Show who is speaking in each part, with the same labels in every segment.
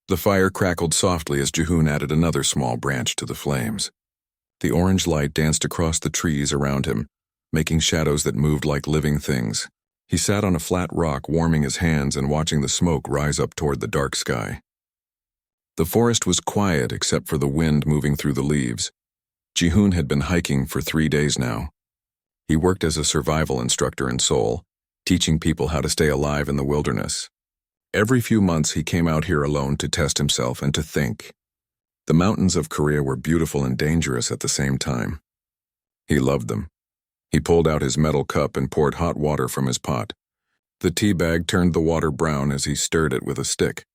Speaker 1: The fire crackled softly as Jihoon added another small branch to the flames. The orange light danced across the trees around him, making shadows that moved like living things. He sat on a flat rock, warming his hands and watching the smoke rise up toward the dark sky. The forest was quiet except for the wind moving through the leaves. Jihoon had been hiking for 3 days now. He worked as a survival instructor in Seoul, teaching people how to stay alive in the wilderness. Every few months he came out here alone to test himself and to think. The mountains of Korea were beautiful and dangerous at the same time. He loved them. He pulled out his metal cup and poured hot water from his pot. The tea bag turned the water brown as he stirred it with a stick.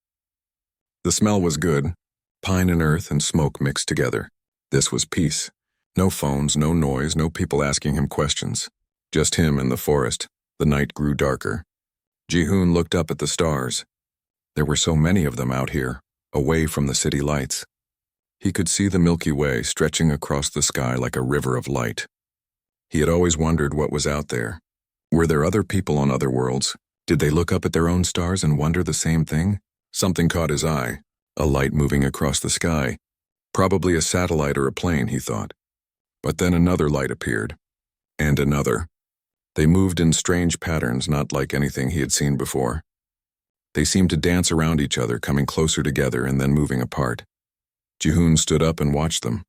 Speaker 1: The smell was good, pine and earth and smoke mixed together. This was peace. No phones, no noise, no people asking him questions. Just him and the forest. The night grew darker. Jihoon looked up at the stars. There were so many of them out here, away from the city lights. He could see the Milky Way stretching across the sky like a river of light. He had always wondered what was out there. Were there other people on other worlds? Did they look up at their own stars and wonder the same thing? Something caught his eye, a light moving across the sky. Probably a satellite or a plane, he thought. But then another light appeared. And another. They moved in strange patterns, not like anything he had seen before. They seemed to dance around each other, coming closer together and then moving apart. Jihoon stood up and watched them.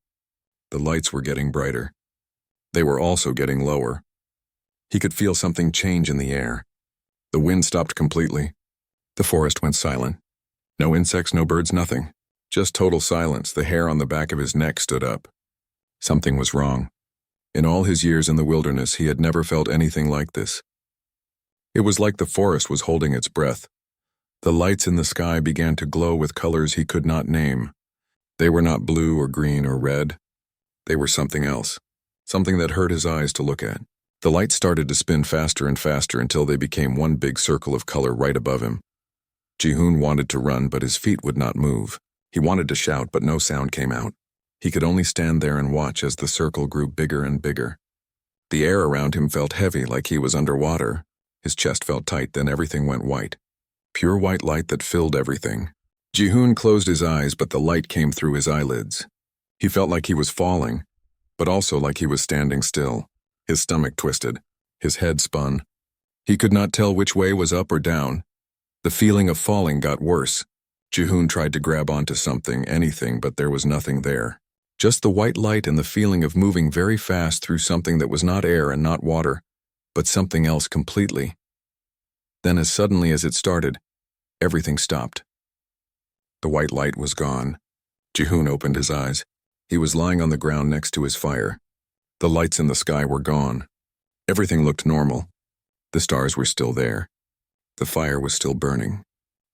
Speaker 1: The lights were getting brighter. They were also getting lower. He could feel something change in the air. The wind stopped completely. The forest went silent. No insects, no birds, nothing. Just total silence. The hair on the back of his neck stood up. Something was wrong. In all his years in the wilderness, he had never felt anything like this. It was like the forest was holding its breath. The lights in the sky began to glow with colors he could not name. They were not blue or green or red. They were something else, something that hurt his eyes to look at. The lights started to spin faster and faster until they became one big circle of color right above him. Jihoon wanted to run, but his feet would not move. He wanted to shout, but no sound came out. He could only stand there and watch as the circle grew bigger and bigger. The air around him felt heavy, like he was underwater. His chest felt tight, then everything went white. Pure white light that filled everything. Jihoon closed his eyes, but the light came through his eyelids. He felt like he was falling, but also like he was standing still. His stomach twisted. His head spun. He could not tell which way was up or down. The feeling of falling got worse. Jihoon tried to grab onto something, anything, but there was nothing there. Just the white light and the feeling of moving very fast through something that was not air and not water, but something else completely. Then as suddenly as it started, everything stopped. The white light was gone. Jihoon opened his eyes. He was lying on the ground next to his fire. The lights in the sky were gone. Everything looked normal. The stars were still there. The fire was still burning.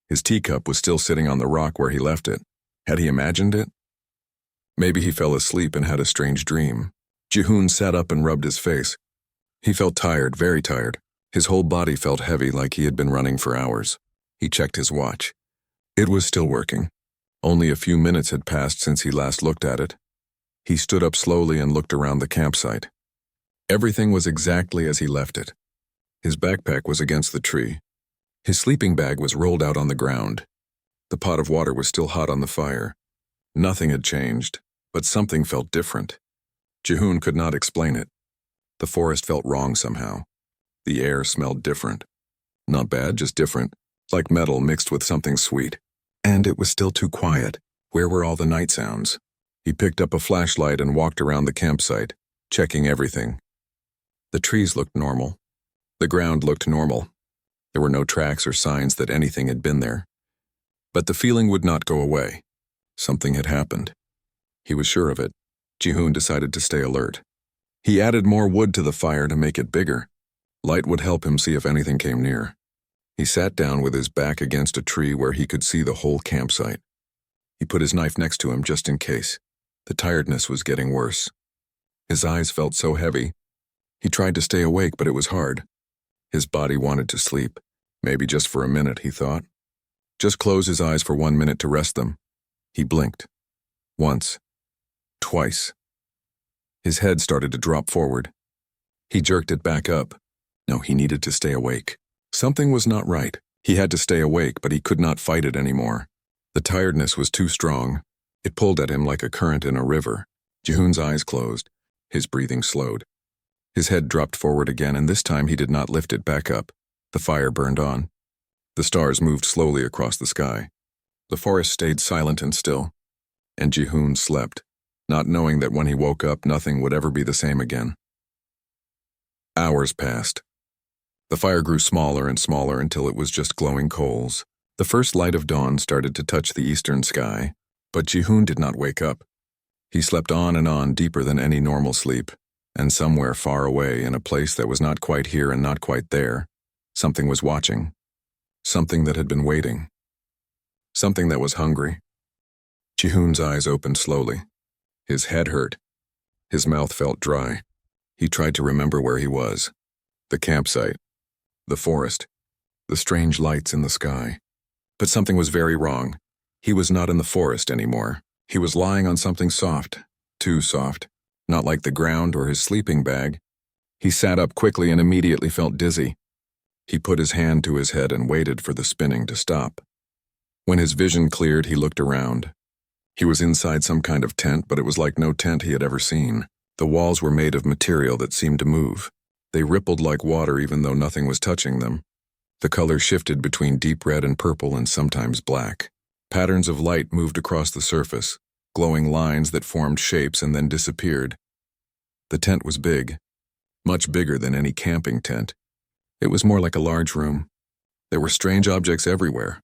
Speaker 1: His teacup was still sitting on the rock where he left it. Had he imagined it? Maybe he fell asleep and had a strange dream. Jihoon sat up and rubbed his face. He felt tired, very tired. His whole body felt heavy, like he had been running for hours. He checked his watch. It was still working. Only a few minutes had passed since he last looked at it. He stood up slowly and looked around the campsite. Everything was exactly as he left it. His backpack was against the tree. His sleeping bag was rolled out on the ground. The pot of water was still hot on the fire. Nothing had changed, but something felt different. Jihoon could not explain it. The forest felt wrong somehow. The air smelled different. Not bad, just different, like metal mixed with something sweet. And it was still too quiet. Where were all the night sounds? He picked up a flashlight and walked around the campsite, checking everything. The trees looked normal. The ground looked normal. There were no tracks or signs that anything had been there. But the feeling would not go away. Something had happened. He was sure of it. Jihoon decided to stay alert. He added more wood to the fire to make it bigger. Light would help him see if anything came near. He sat down with his back against a tree where he could see the whole campsite. He put his knife next to him just in case. The tiredness was getting worse. His eyes felt so heavy. He tried to stay awake, but it was hard. His body wanted to sleep. Maybe just for a minute, he thought. Just close his eyes for 1 minute to rest them. He blinked. Once. Twice. His head started to drop forward. He jerked it back up. No, he needed to stay awake. Something was not right. He had to stay awake, but he could not fight it anymore. The tiredness was too strong. It pulled at him like a current in a river. Jihoon's eyes closed. His breathing slowed. His head dropped forward again, and this time he did not lift it back up. The fire burned on. The stars moved slowly across the sky. The forest stayed silent and still. And Jihoon slept, not knowing that when he woke up, nothing would ever be the same again. Hours passed. The fire grew smaller and smaller until it was just glowing coals. The first light of dawn started to touch the eastern sky, but Jihoon did not wake up. He slept on and on, deeper than any normal sleep, and somewhere far away, in a place that was not quite here and not quite there, something was watching. Something that had been waiting. Something that was hungry. Jihoon's eyes opened slowly. His head hurt. His mouth felt dry. He tried to remember where he was. The campsite. The forest. The strange lights in the sky. But something was very wrong. He was not in the forest anymore. He was lying on something soft. Too soft. Not like the ground or his sleeping bag. He sat up quickly and immediately felt dizzy. He put his hand to his head and waited for the spinning to stop. When his vision cleared, he looked around. He was inside some kind of tent, but it was like no tent he had ever seen. The walls were made of material that seemed to move. They rippled like water even though nothing was touching them. The color shifted between deep red and purple and sometimes black. Patterns of light moved across the surface, glowing lines that formed shapes and then disappeared. The tent was big, much bigger than any camping tent. It was more like a large room. There were strange objects everywhere.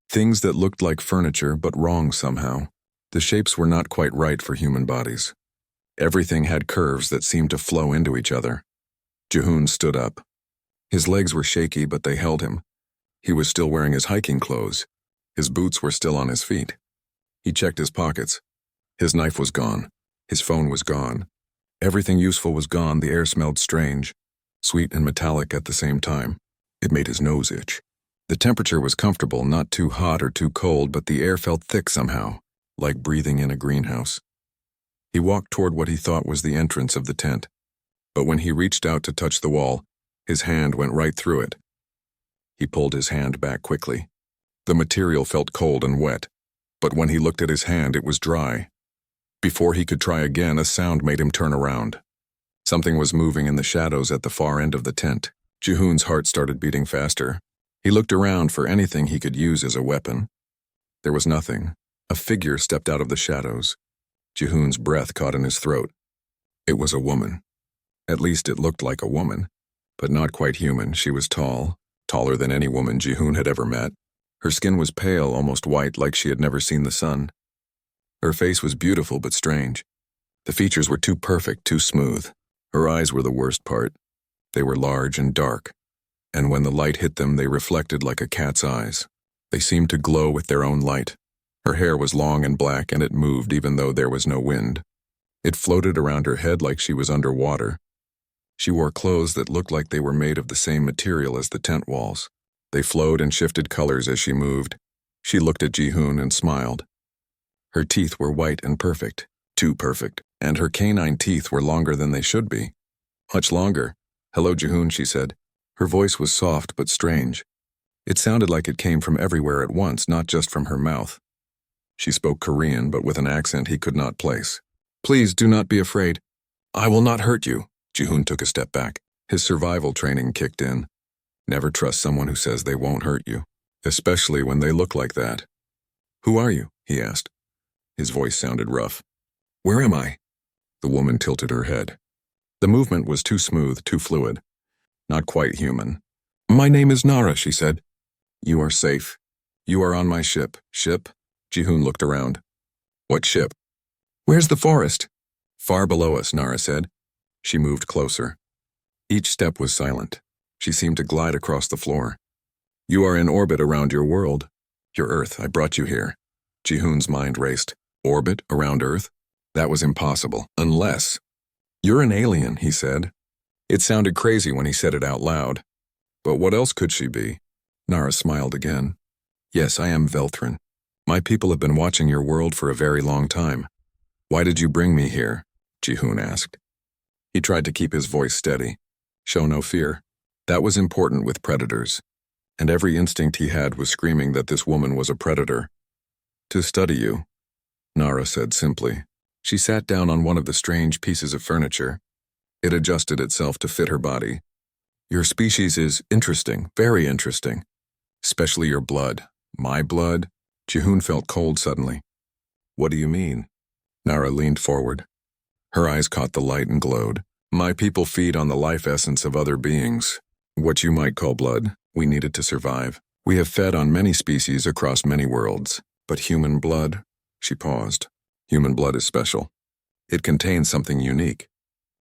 Speaker 1: Things that looked like furniture but wrong somehow. The shapes were not quite right for human bodies. Everything had curves that seemed to flow into each other. Jihoon stood up. His legs were shaky, but they held him. He was still wearing his hiking clothes. His boots were still on his feet. He checked his pockets. His knife was gone. His phone was gone. Everything useful was gone. The air smelled strange, sweet and metallic at the same time. It made his nose itch. The temperature was comfortable, not too hot or too cold, but the air felt thick somehow, like breathing in a greenhouse. He walked toward what he thought was the entrance of the tent. But when he reached out to touch the wall, his hand went right through it. He pulled his hand back quickly. The material felt cold and wet, but when he looked at his hand, it was dry. Before he could try again, a sound made him turn around. Something was moving in the shadows at the far end of the tent. Jihoon's heart started beating faster. He looked around for anything he could use as a weapon. There was nothing. A figure stepped out of the shadows. Jihoon's breath caught in his throat. It was a woman. At least it looked like a woman, but not quite human. She was tall, taller than any woman Jihoon had ever met. Her skin was pale, almost white, like she had never seen the sun. Her face was beautiful but strange. The features were too perfect, too smooth. Her eyes were the worst part. They were large and dark, and when the light hit them, they reflected like a cat's eyes. They seemed to glow with their own light. Her hair was long and black, and it moved even though there was no wind. It floated around her head like she was underwater. She wore clothes that looked like they were made of the same material as the tent walls. They flowed and shifted colors as she moved. She looked at Jihoon and smiled. Her teeth were white and perfect, too perfect, and her canine teeth were longer than they should be. Much longer. "Hello, Jihoon," she said. Her voice was soft but strange. It sounded like it came from everywhere at once, not just from her mouth. She spoke Korean, but with an accent he could not place. "Please do not be afraid. I will not hurt you." Jihoon took a step back. His survival training kicked in. Never trust someone who says they won't hurt you, especially when they look like that. "Who are you?" he asked. His voice sounded rough. "Where am I?" The woman tilted her head. The movement was too smooth, too fluid. Not quite human. "My name is Nara," she said. "You are safe. You are on my ship." "Ship?" Jihoon looked around. "What ship?" "Where's the forest?" "Far below us," Nara said. She moved closer. Each step was silent. She seemed to glide across the floor. "You are in orbit around your world. Your Earth. I brought you here." Jihoon's mind raced. Orbit around Earth? That was impossible. Unless... "You're an alien," he said. It sounded crazy when he said it out loud. But what else could she be? Nara smiled again. "Yes, I am Velthrin. My people have been watching your world for a very long time." "Why did you bring me here?" Jihoon asked. He tried to keep his voice steady. Show no fear. That was important with predators. And every instinct he had was screaming that this woman was a predator. To study you, Nara said simply. She sat down on one of the strange pieces of furniture. It adjusted itself to fit her body. Your species is interesting, very interesting. Especially your blood. My blood? Jihoon felt cold suddenly. What do you mean? Nara leaned forward. Her eyes caught the light and glowed. My people feed on the life essence of other beings. What you might call blood, we needed to survive. We have fed on many species across many worlds. But human blood? She paused. Human blood is special. It contains something unique.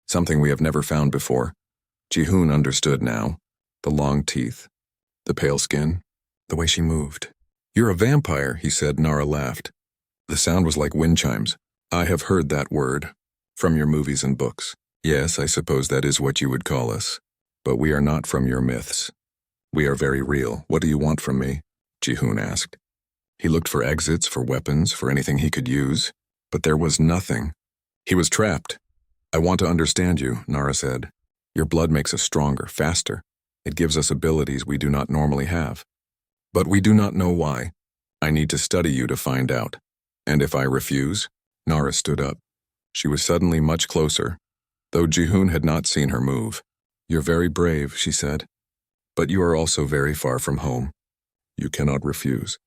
Speaker 1: Something we have never found before. Jihoon understood now. The long teeth. The pale skin. The way she moved. You're a vampire, he said. Nara laughed. The sound was like wind chimes. I have heard that word. From your movies and books. Yes, I suppose that is what you would call us. But we are not from your myths. We are very real. What do you want from me? Jihoon asked. He looked for exits, for weapons, for anything he could use. But there was nothing. He was trapped. I want to understand you, Nara said. Your blood makes us stronger, faster. It gives us abilities we do not normally have. But we do not know why. I need to study you to find out. And if I refuse? Nara stood up. She was suddenly much closer, though Jihoon had not seen her move. You're very brave, she said. But you are also very far from home. You cannot refuse.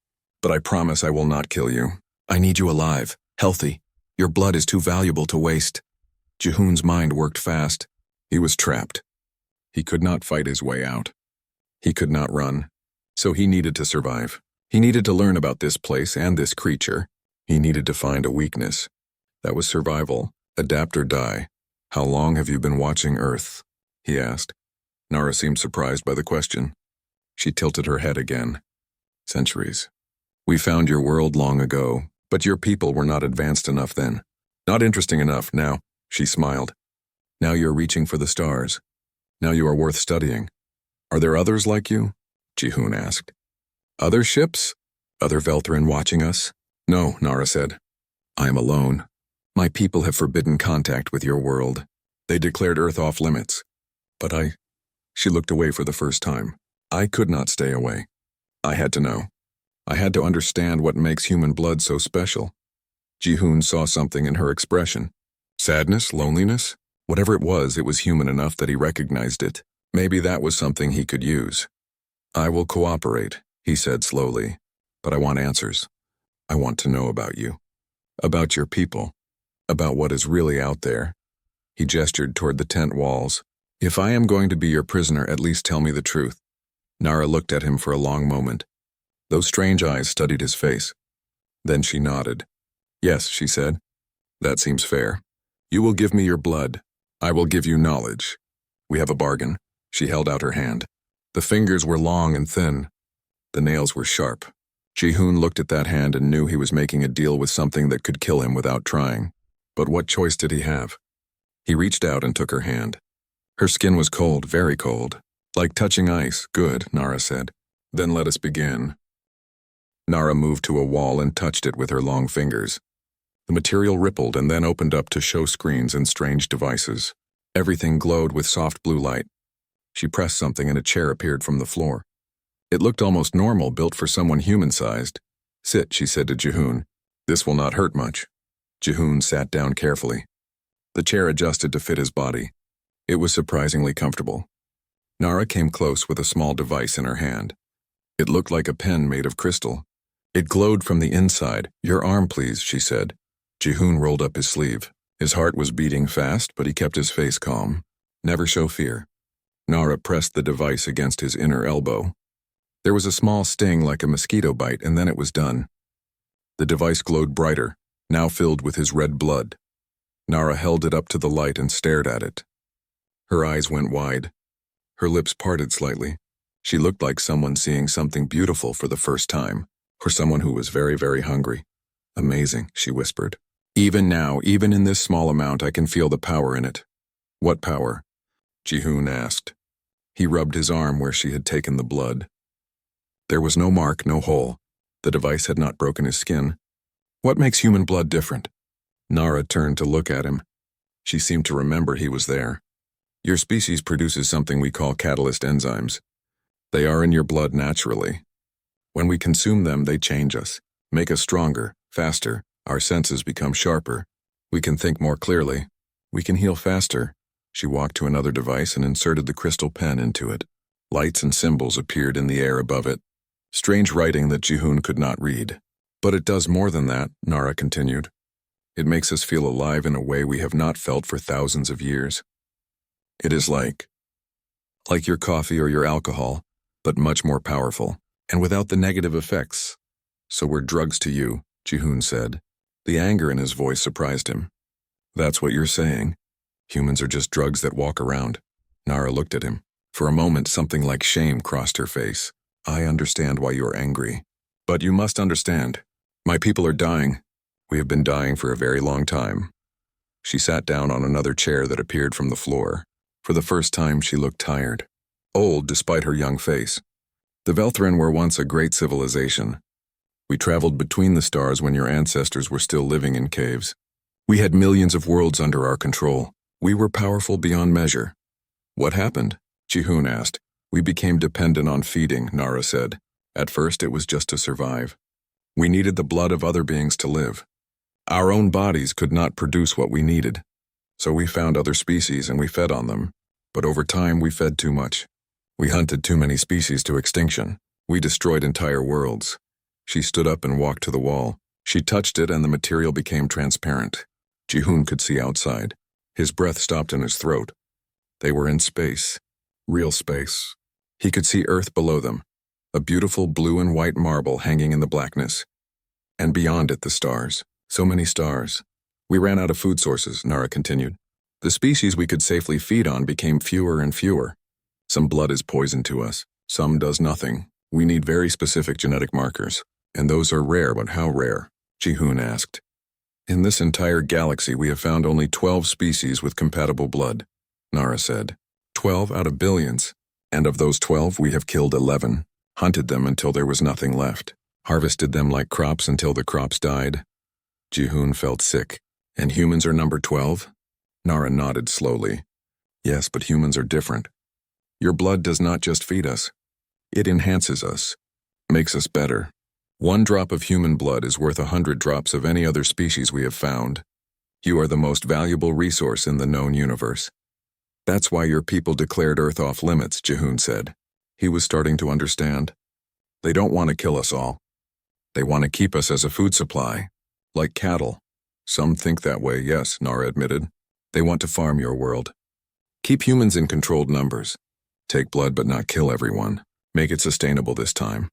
Speaker 1: But I promise I will not kill you. I need you alive, healthy. Your blood is too valuable to waste. Jihoon's mind worked fast. He was trapped. He could not fight his way out. He could not run. So he needed to survive. He needed to learn about this place and this creature. He needed to find a weakness. That was survival. Adapt or die. How long have you been watching Earth? He asked. Nara seemed surprised by the question. She tilted her head again. Centuries. We found your world long ago, but your people were not advanced enough then. Not interesting enough now, she smiled. Now you're reaching for the stars. Now you are worth studying. Are there others like you? Jihoon asked. Other ships? Other Velthrin watching us? No, Nara said. I am alone. My people have forbidden contact with your world. They declared Earth off limits. But She looked away for the first time. I could not stay away. I had to know. I had to understand what makes human blood so special. Jihoon saw something in her expression. Sadness, loneliness? Whatever it was human enough that he recognized it. Maybe that was something he could use. I will cooperate, he said slowly. But I want answers. I want to know about you. About your people. About what is really out there. He gestured toward the tent walls. If I am going to be your prisoner, at least tell me the truth. Nara looked at him for a long moment. Those strange eyes studied his face. Then she nodded. Yes, she said. That seems fair. You will give me your blood. I will give you knowledge. We have a bargain. She held out her hand. The fingers were long and thin. The nails were sharp. Jihoon looked at that hand and knew he was making a deal with something that could kill him without trying. But what choice did he have? He reached out and took her hand. Her skin was cold, very cold. Like touching ice. Good, Nara said. Then let us begin. Nara moved to a wall and touched it with her long fingers. The material rippled and then opened up to show screens and strange devices. Everything glowed with soft blue light. She pressed something and a chair appeared from the floor. It looked almost normal, built for someone human-sized. Sit, she said to Jihoon. This will not hurt much. Jihoon sat down carefully. The chair adjusted to fit his body. It was surprisingly comfortable. Nara came close with a small device in her hand. It looked like a pen made of crystal. It glowed from the inside. Your arm, please, she said. Jihoon rolled up his sleeve. His heart was beating fast, but he kept his face calm. Never show fear. Nara pressed the device against his inner elbow. There was a small sting like a mosquito bite, and then it was done. The device glowed brighter, now filled with his red blood. Nara held it up to the light and stared at it. Her eyes went wide. Her lips parted slightly. She looked like someone seeing something beautiful for the first time, or someone who was very, very hungry. Amazing, she whispered. Even now, even in this small amount, I can feel the power in it. What power? Jihoon asked. He rubbed his arm where she had taken the blood. There was no mark, no hole. The device had not broken his skin. What makes human blood different? Nara turned to look at him. She seemed to remember he was there. Your species produces something we call catalyst enzymes. They are in your blood naturally. When we consume them, they change us, make us stronger, faster, our senses become sharper. We can think more clearly. We can heal faster. She walked to another device and inserted the crystal pen into it. Lights and symbols appeared in the air above it. Strange writing that Jihoon could not read. But it does more than that, Nara continued. It makes us feel alive in a way we have not felt for thousands of years. It is like your coffee or your alcohol, but much more powerful, and without the negative effects. So we're drugs to you, Jihoon said. The anger in his voice surprised him. That's what you're saying? Humans are just drugs that walk around. Nara looked at him. For a moment, something like shame crossed her face. I understand why you're angry. But you must understand. My people are dying. We have been dying for a very long time. She sat down on another chair that appeared from the floor. For the first time, she looked tired. Old, despite her young face. The Velthrin were once a great civilization. We traveled between the stars when your ancestors were still living in caves. We had millions of worlds under our control. We were powerful beyond measure. What happened? Jihoon asked. We became dependent on feeding, Nara said. At first, it was just to survive. We needed the blood of other beings to live. Our own bodies could not produce what we needed. So we found other species and we fed on them. But over time, we fed too much. We hunted too many species to extinction. We destroyed entire worlds. She stood up and walked to the wall. She touched it and the material became transparent. Jihoon could see outside. His breath stopped in his throat. They were in space. Real space. He could see Earth below them. A beautiful blue and white marble hanging in the blackness. And beyond it, the stars. So many stars. We ran out of food sources, Nara continued. The species we could safely feed on became fewer and fewer. Some blood is poison to us. Some does nothing. We need very specific genetic markers. And those are rare, but how rare? Jihoon asked. In this entire galaxy, we have found only 12 species with compatible blood, Nara said. 12 out of billions. And of those 12, we have killed 11. Hunted them until there was nothing left. Harvested them like crops until the crops died. Jihoon felt sick. And humans are number 12? Nara nodded slowly. Yes, but humans are different. Your blood does not just feed us. It enhances us. Makes us better. 1 drop of human blood is worth 100 drops of any other species we have found. You are the most valuable resource in the known universe. That's why your people declared Earth off limits, Jihoon said. He was starting to understand. They don't want to kill us all. They want to keep us as a food supply, like cattle. Some think that way, yes, Nara admitted. They want to farm your world. Keep humans in controlled numbers. Take blood but not kill everyone. Make it sustainable this time.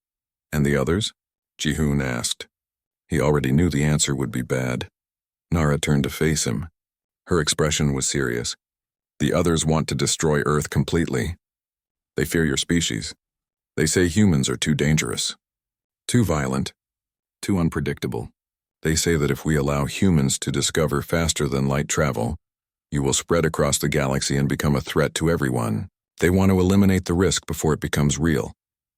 Speaker 1: And the others? Jihoon asked. He already knew the answer would be bad. Nara turned to face him. Her expression was serious. The others want to destroy Earth completely. They fear your species. They say humans are too dangerous, too violent, too unpredictable. They say that if we allow humans to discover faster than light travel, you will spread across the galaxy and become a threat to everyone. They want to eliminate the risk before it becomes real.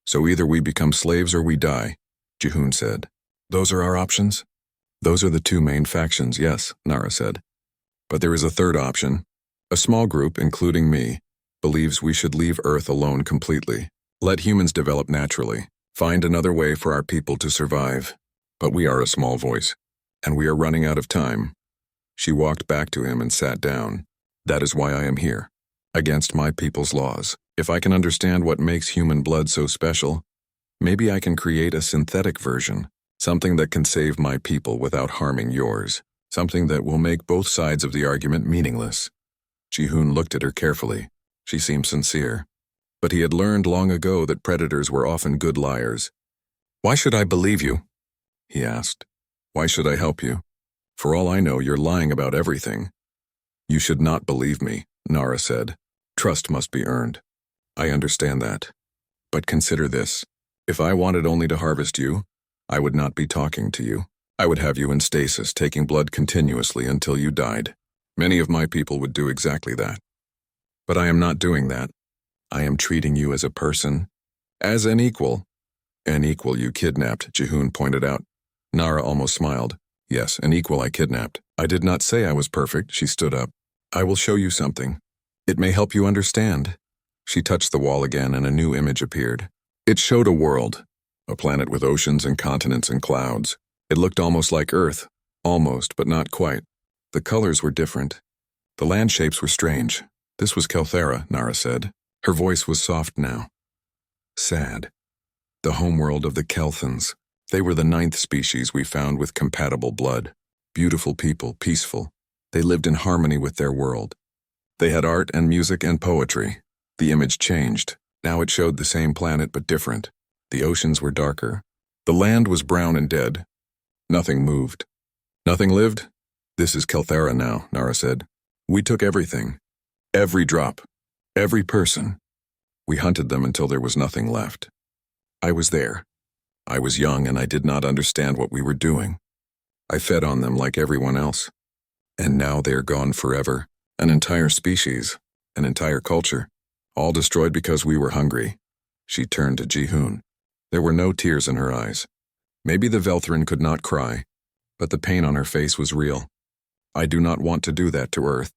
Speaker 1: So either we become slaves or we die, Jihoon said. Those are our options? Those are the 2 main factions, yes, Nara said. But there is a third option. A small group, including me, believes we should leave Earth alone completely. Let humans develop naturally. Find another way for our people to survive. But we are a small voice, and we are running out of time. She walked back to him and sat down. That is why I am here. Against my people's laws. If I can understand what makes human blood so special, maybe I can create a synthetic version. Something that can save my people without harming yours. Something that will make both sides of the argument meaningless. Jihoon looked at her carefully. She seemed sincere. But he had learned long ago that predators were often good liars. Why should I believe you? He asked. Why should I help you? For all I know, you're lying about everything. You should not believe me, Nara said. Trust must be earned. I understand that. But consider this. If I wanted only to harvest you, I would not be talking to you. I would have you in stasis, taking blood continuously until you died. Many of my people would do exactly that. But I am not doing that. I am treating you as a person, as an equal. An equal you kidnapped, Jihoon pointed out. Nara almost smiled. Yes, an equal I kidnapped. I did not say I was perfect, she stood up. I will show you something. It may help you understand. She touched the wall again and a new image appeared. It showed a world, a planet with oceans and continents and clouds. It looked almost like Earth. Almost, but not quite. The colors were different. The land shapes were strange. This was Kelthera, Nara said. Her voice was soft now. Sad. The homeworld of the Kelthans. They were the 9th species we found with compatible blood. Beautiful people, peaceful. They lived in harmony with their world. They had art and music and poetry. The image changed. Now it showed the same planet but different. The oceans were darker. The land was brown and dead. Nothing moved. Nothing lived? This is Kelthera now, Nara said. We took everything. Every drop. Every person. We hunted them until there was nothing left. I was there. I was young and I did not understand what we were doing. I fed on them like everyone else. And now they are gone forever. An entire species. An entire culture. All destroyed because we were hungry. She turned to Jihoon. There were no tears in her eyes. Maybe the Velthrin could not cry, but the pain on her face was real. I do not want to do that to Earth.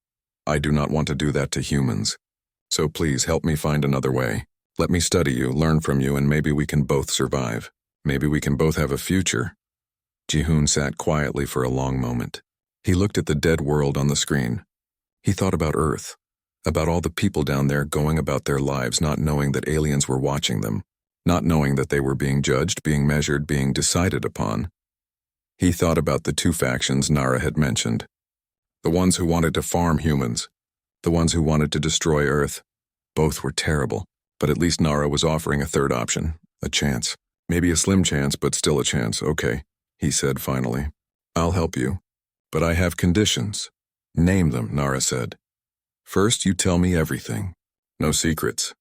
Speaker 1: I do not want to do that to humans. So please help me find another way. Let me study you, learn from you, and maybe we can both survive. Maybe we can both have a future. Jihoon sat quietly for a long moment. He looked at the dead world on the screen. He thought about Earth, about all the people down there going about their lives not knowing that aliens were watching them, not knowing that they were being judged, being measured, being decided upon. He thought about the 2 factions Nara had mentioned. The ones who wanted to farm humans, the ones who wanted to destroy Earth. Both were terrible, but at least Nara was offering a third option, a chance. Maybe a slim chance, but still a chance. Okay, he said finally. I'll help you. But I have conditions. Name them, Nara said. First, you tell me everything. No secrets.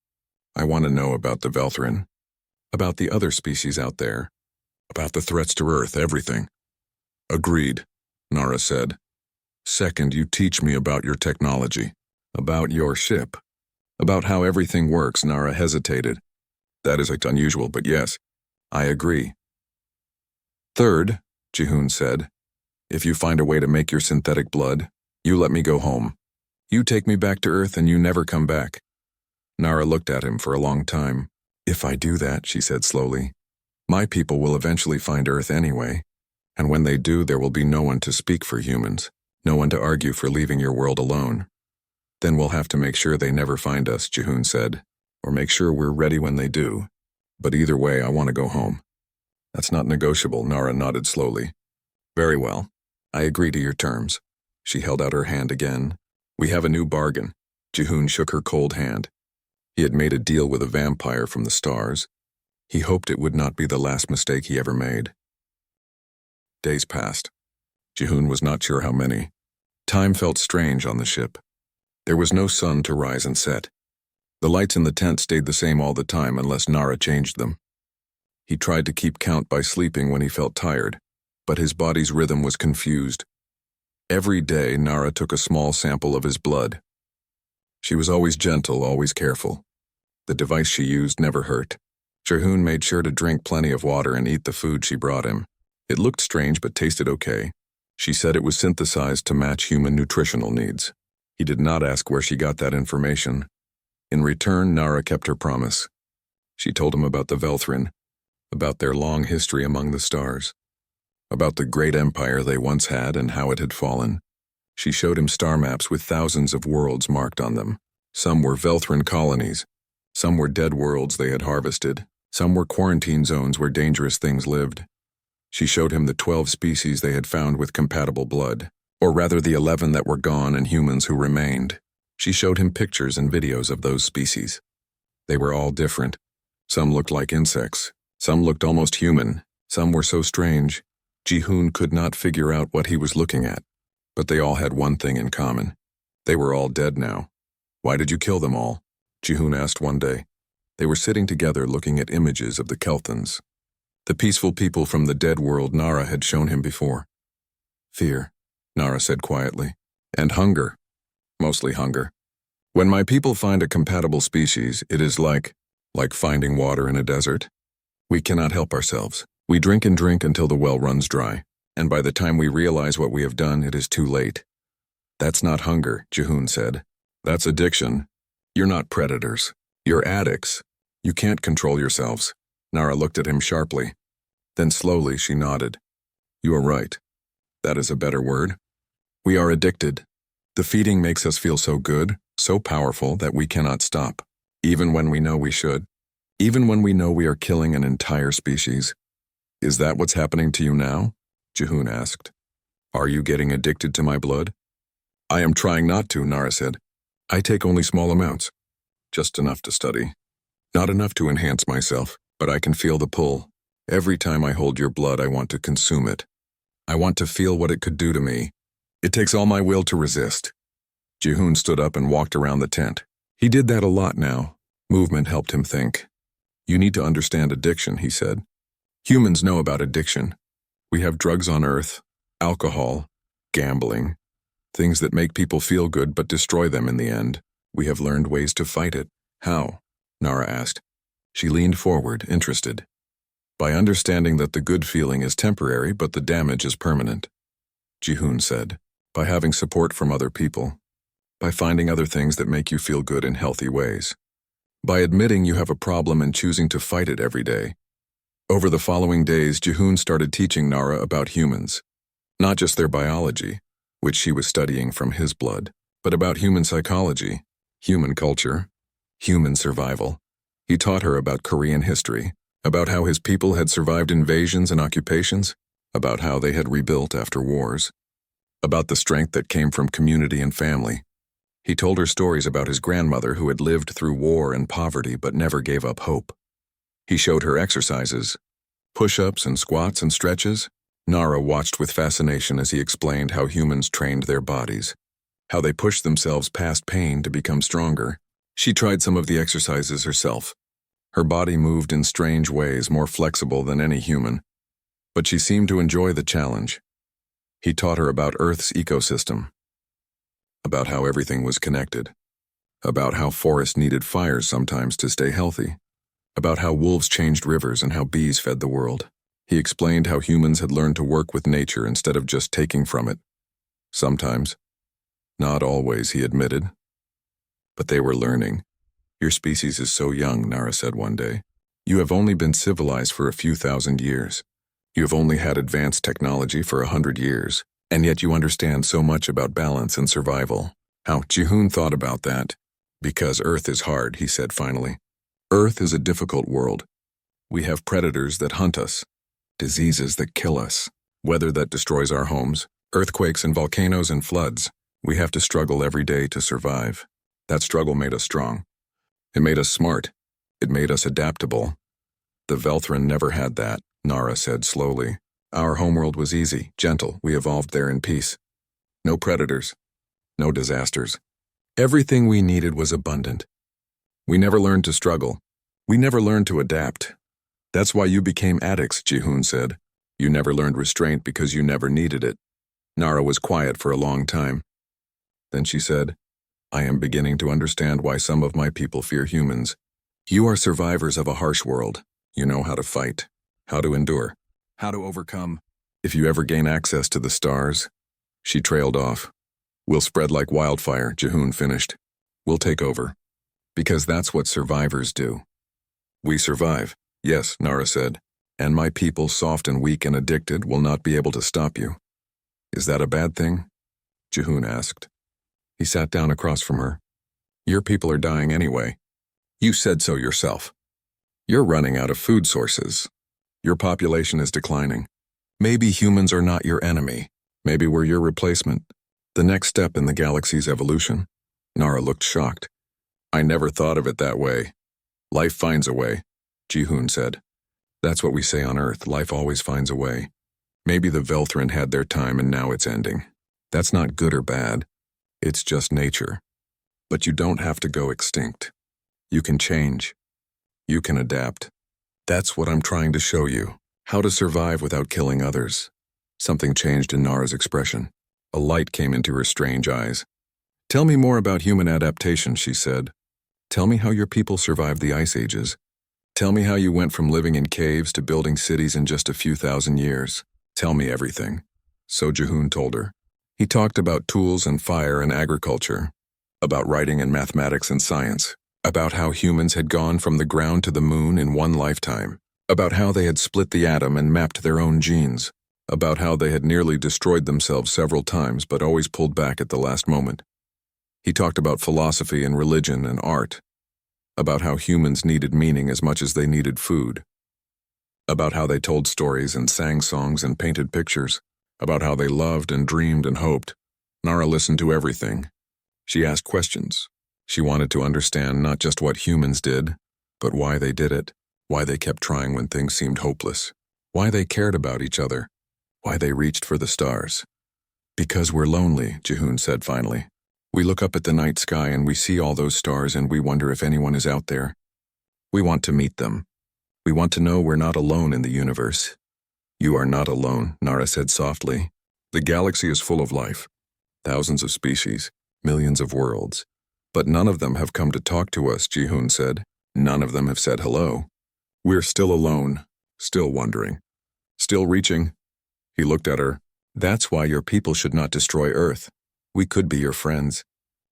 Speaker 1: I want to know about the Velthrin, about the other species out there, about the threats to Earth, everything. Agreed, Nara said. Second, you teach me about your technology, about your ship, about how everything works. Nara hesitated. That is unusual, but yes, I agree. Third, Jihoon said, if you find a way to make your synthetic blood, you let me go home. You take me back to Earth and you never come back. Nara looked at him for a long time. If I do that, she said slowly, my people will eventually find Earth anyway, and when they do, there will be no one to speak for humans, no one to argue for leaving your world alone. Then we'll have to make sure they never find us, Jihoon said, or make sure we're ready when they do. But either way, I want to go home. That's not negotiable, Nara nodded slowly. Very well. I agree to your terms. She held out her hand again. We have a new bargain. Jihoon shook her cold hand. He had made a deal with a vampire from the stars. He hoped it would not be the last mistake he ever made. Days passed. Jihoon was not sure how many. Time felt strange on the ship. There was no sun to rise and set. The lights in the tent stayed the same all the time unless Nara changed them. He tried to keep count by sleeping when he felt tired, but his body's rhythm was confused. Every day, Nara took a small sample of his blood. She was always gentle, always careful. The device she used never hurt. Jihoon made sure to drink plenty of water and eat the food she brought him. It looked strange but tasted okay. She said it was synthesized to match human nutritional needs. He did not ask where she got that information. In return, Nara kept her promise. She told him about the Velthrin, about their long history among the stars, about the great empire they once had and how it had fallen. She showed him star maps with thousands of worlds marked on them. Some were Velthrin colonies. Some were dead worlds they had harvested. Some were quarantine zones where dangerous things lived. She showed him the 12 species they had found with compatible blood, or rather the 11 that were gone and humans who remained. She showed him pictures and videos of those species. They were all different. Some looked like insects. Some looked almost human. Some were so strange, Jihoon could not figure out what he was looking at. But they all had one thing in common. They were all dead now. Why did you kill them all? Jihoon asked one day. They were sitting together looking at images of the Kelthans, the peaceful people from the dead world Nara had shown him before. Fear, Nara said quietly, and hunger. Mostly hunger. When my people find a compatible species, it is like finding water in a desert. We cannot help ourselves. We drink and drink until the well runs dry, and by the time we realize what we have done, it is too late. That's not hunger, Jihoon said. That's addiction. You're not predators. You're addicts. You can't control yourselves. Nara looked at him sharply. Then slowly she nodded. You are right. That is a better word. We are addicted. The feeding makes us feel so good, so powerful that we cannot stop, even when we know we should, even when we know we are killing an entire species. Is that what's happening to you now? Jihoon asked. Are you getting addicted to my blood? I am trying not to, Nara said. I take only small amounts, just enough to study. Not enough to enhance myself, but I can feel the pull. Every time I hold your blood, I want to consume it. I want to feel what it could do to me. It takes all my will to resist. Jihoon stood up and walked around the tent. He did that a lot now. Movement helped him think. You need to understand addiction, he said. Humans know about addiction. We have drugs on Earth, alcohol, gambling, things that make people feel good but destroy them in the end. We have learned ways to fight it. How? Nara asked. She leaned forward, interested. By understanding that the good feeling is temporary but the damage is permanent. Jihoon said. By having support from other people. By finding other things that make you feel good in healthy ways. By admitting you have a problem and choosing to fight it every day. Over the following days, Jihoon started teaching Nara about humans. Not just their biology, which she was studying from his blood, but about human psychology, human culture, human survival. He taught her about Korean history, about how his people had survived invasions and occupations, about how they had rebuilt after wars, about the strength that came from community and family. He told her stories about his grandmother who had lived through war and poverty but never gave up hope. He showed her exercises, push-ups and squats and stretches. Nara watched with fascination as he explained how humans trained their bodies, how they pushed themselves past pain to become stronger. She tried some of the exercises herself. Her body moved in strange ways, more flexible than any human, but she seemed to enjoy the challenge. He taught her about Earth's ecosystem, about how everything was connected, about how forests needed fires sometimes to stay healthy, about how wolves changed rivers and how bees fed the world. He explained how humans had learned to work with nature instead of just taking from it. Sometimes. Not always, he admitted. But they were learning. Your species is so young, Nara said one day. You have only been civilized for a few thousand years. You have only had advanced technology for 100 years, and yet you understand so much about balance and survival. How Jihoon thought about that. Because Earth is hard, he said finally. Earth is a difficult world. We have predators that hunt us, diseases that kill us, weather that destroys our homes, earthquakes and volcanoes and floods. We have to struggle every day to survive. That struggle made us strong. It made us smart. It made us adaptable. The Velthran never had that, Nara said slowly. Our homeworld was easy, gentle. We evolved there in peace. No predators. No disasters. Everything we needed was abundant. We never learned to struggle. We never learned to adapt. That's why you became addicts, Jihoon said. You never learned restraint because you never needed it. Nara was quiet for a long time. Then she said, I am beginning to understand why some of my people fear humans. You are survivors of a harsh world. You know how to fight, how to endure, how to overcome. If you ever gain access to the stars. She trailed off. We'll spread like wildfire, Jihoon finished. We'll take over. Because that's what survivors do. We survive, yes, Nara said. And my people, soft and weak and addicted, will not be able to stop you. Is that a bad thing? Jihoon asked. He sat down across from her. Your people are dying anyway. You said so yourself. You're running out of food sources. Your population is declining. Maybe humans are not your enemy. Maybe we're your replacement. The next step in the galaxy's evolution. Nara looked shocked. I never thought of it that way. Life finds a way, Jihoon said. That's what we say on Earth. Life always finds a way. Maybe the Velthran had their time and now it's ending. That's not good or bad. It's just nature. But you don't have to go extinct. You can change. You can adapt. That's what I'm trying to show you. How to survive without killing others. Something changed in Nara's expression. A light came into her strange eyes. Tell me more about human adaptation, she said. Tell me how your people survived the ice ages. Tell me how you went from living in caves to building cities in just a few thousand years. Tell me everything. So Jihoon told her. He talked about tools and fire and agriculture, about writing and mathematics and science, about how humans had gone from the ground to the moon in one lifetime, about how they had split the atom and mapped their own genes, about how they had nearly destroyed themselves several times but always pulled back at the last moment. He talked about philosophy and religion and art, about how humans needed meaning as much as they needed food, about how they told stories and sang songs and painted pictures, about how they loved and dreamed and hoped. Nara listened to everything. She asked questions. She wanted to understand not just what humans did, but why they did it, why they kept trying when things seemed hopeless, why they cared about each other, why they reached for the stars. Because we're lonely, Jihoon said finally. We look up at the night sky and we see all those stars and we wonder if anyone is out there. We want to meet them. We want to know we're not alone in the universe. You are not alone, Nara said softly. The galaxy is full of life. Thousands of species, millions of worlds. But none of them have come to talk to us, Jihoon said. None of them have said hello. We're still alone, still wondering, still reaching. He looked at her. That's why your people should not destroy Earth. We could be your friends,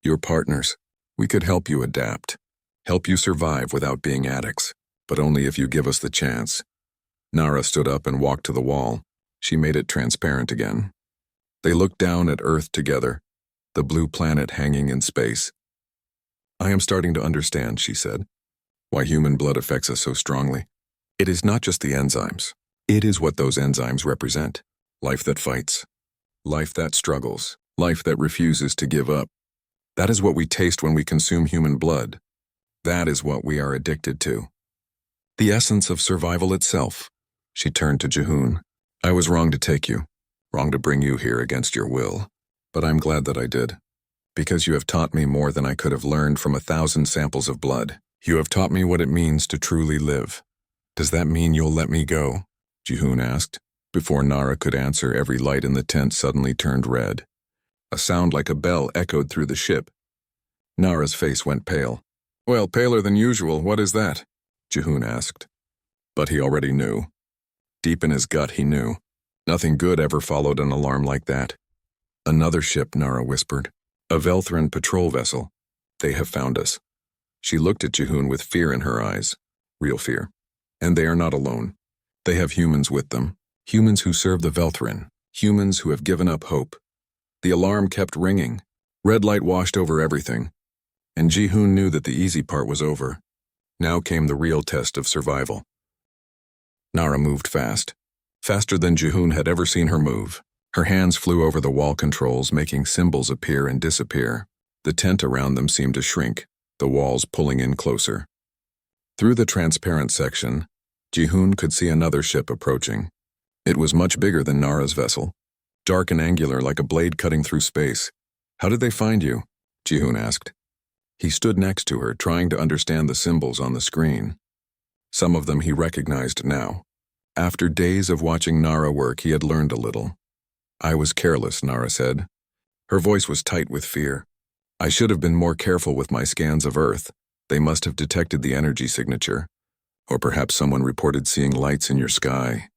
Speaker 1: your partners. We could help you adapt, help you survive without being addicts, but only if you give us the chance. Nara stood up and walked to the wall. She made it transparent again. They looked down at Earth together, the blue planet hanging in space. I am starting to understand, she said, why human blood affects us so strongly. It is not just the enzymes. It is what those enzymes represent. Life that fights, life that struggles, life that refuses to give up. That is what we taste when we consume human blood. That is what we are addicted to. The essence of survival itself. She turned to Jihoon. I was wrong to take you, wrong to bring you here against your will. But I'm glad that I did, because you have taught me more than I could have learned from 1,000 samples of blood. You have taught me what it means to truly live. Does that mean you'll let me go? Jihoon asked. Before Nara could answer, every light in the tent suddenly turned red. A sound like a bell echoed through the ship. Nara's face went pale. Well, paler than usual, what is that? Jihoon asked. But he already knew. Deep in his gut, he knew. Nothing good ever followed an alarm like that. Another ship, Nara whispered. A Velthran patrol vessel. They have found us. She looked at Jihoon with fear in her eyes. Real fear. And they are not alone. They have humans with them. Humans who serve the Velthran. Humans who have given up hope. The alarm kept ringing. Red light washed over everything. And Jihoon knew that the easy part was over. Now came the real test of survival. Nara moved fast. Faster than Jihoon had ever seen her move. Her hands flew over the wall controls, making symbols appear and disappear. The tent around them seemed to shrink, the walls pulling in closer. Through the transparent section, Jihoon could see another ship approaching. It was much bigger than Nara's vessel, dark and angular like a blade cutting through space. How did they find you? Jihoon asked. He stood next to her, trying to understand the symbols on the screen. Some of them he recognized now. After days of watching Nara work, he had learned a little. I was careless, Nara said. Her voice was tight with fear. I should have been more careful with my scans of Earth. They must have detected the energy signature. Or perhaps someone reported seeing lights in your sky.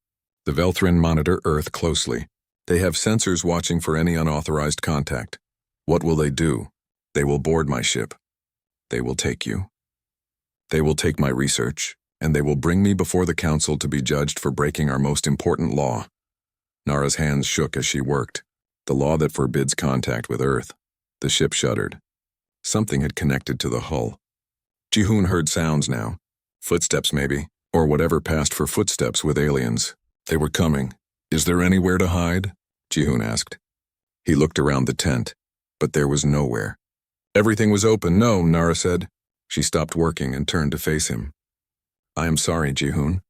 Speaker 1: The Velthran monitor Earth closely. They have sensors watching for any unauthorized contact. What will they do? They will board my ship. They will take you. They will take my research, and they will bring me before the council to be judged for breaking our most important law. Nara's hands shook as she worked. The law that forbids contact with Earth. The ship shuddered. Something had connected to the hull. Jihoon heard sounds now. Footsteps maybe, or whatever passed for footsteps with aliens. They were coming. Is there anywhere to hide? Jihoon asked. He looked around the tent, but there was nowhere. Everything was open. No, Nara said. She stopped working and turned to face him. I am sorry, Jihoon.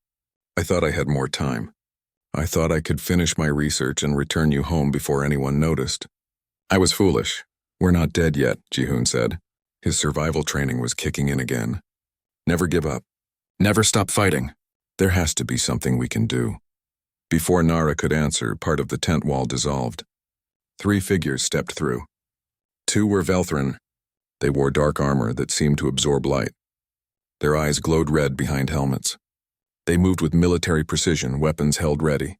Speaker 1: I thought I had more time. I thought I could finish my research and return you home before anyone noticed. I was foolish. We're not dead yet, Jihoon said. His survival training was kicking in again. Never give up. Never stop fighting. There has to be something we can do. Before Nara could answer, part of the tent wall dissolved. 3 figures stepped through. 2 were Velthran. They wore dark armor that seemed to absorb light. Their eyes glowed red behind helmets. They moved with military precision, weapons held ready.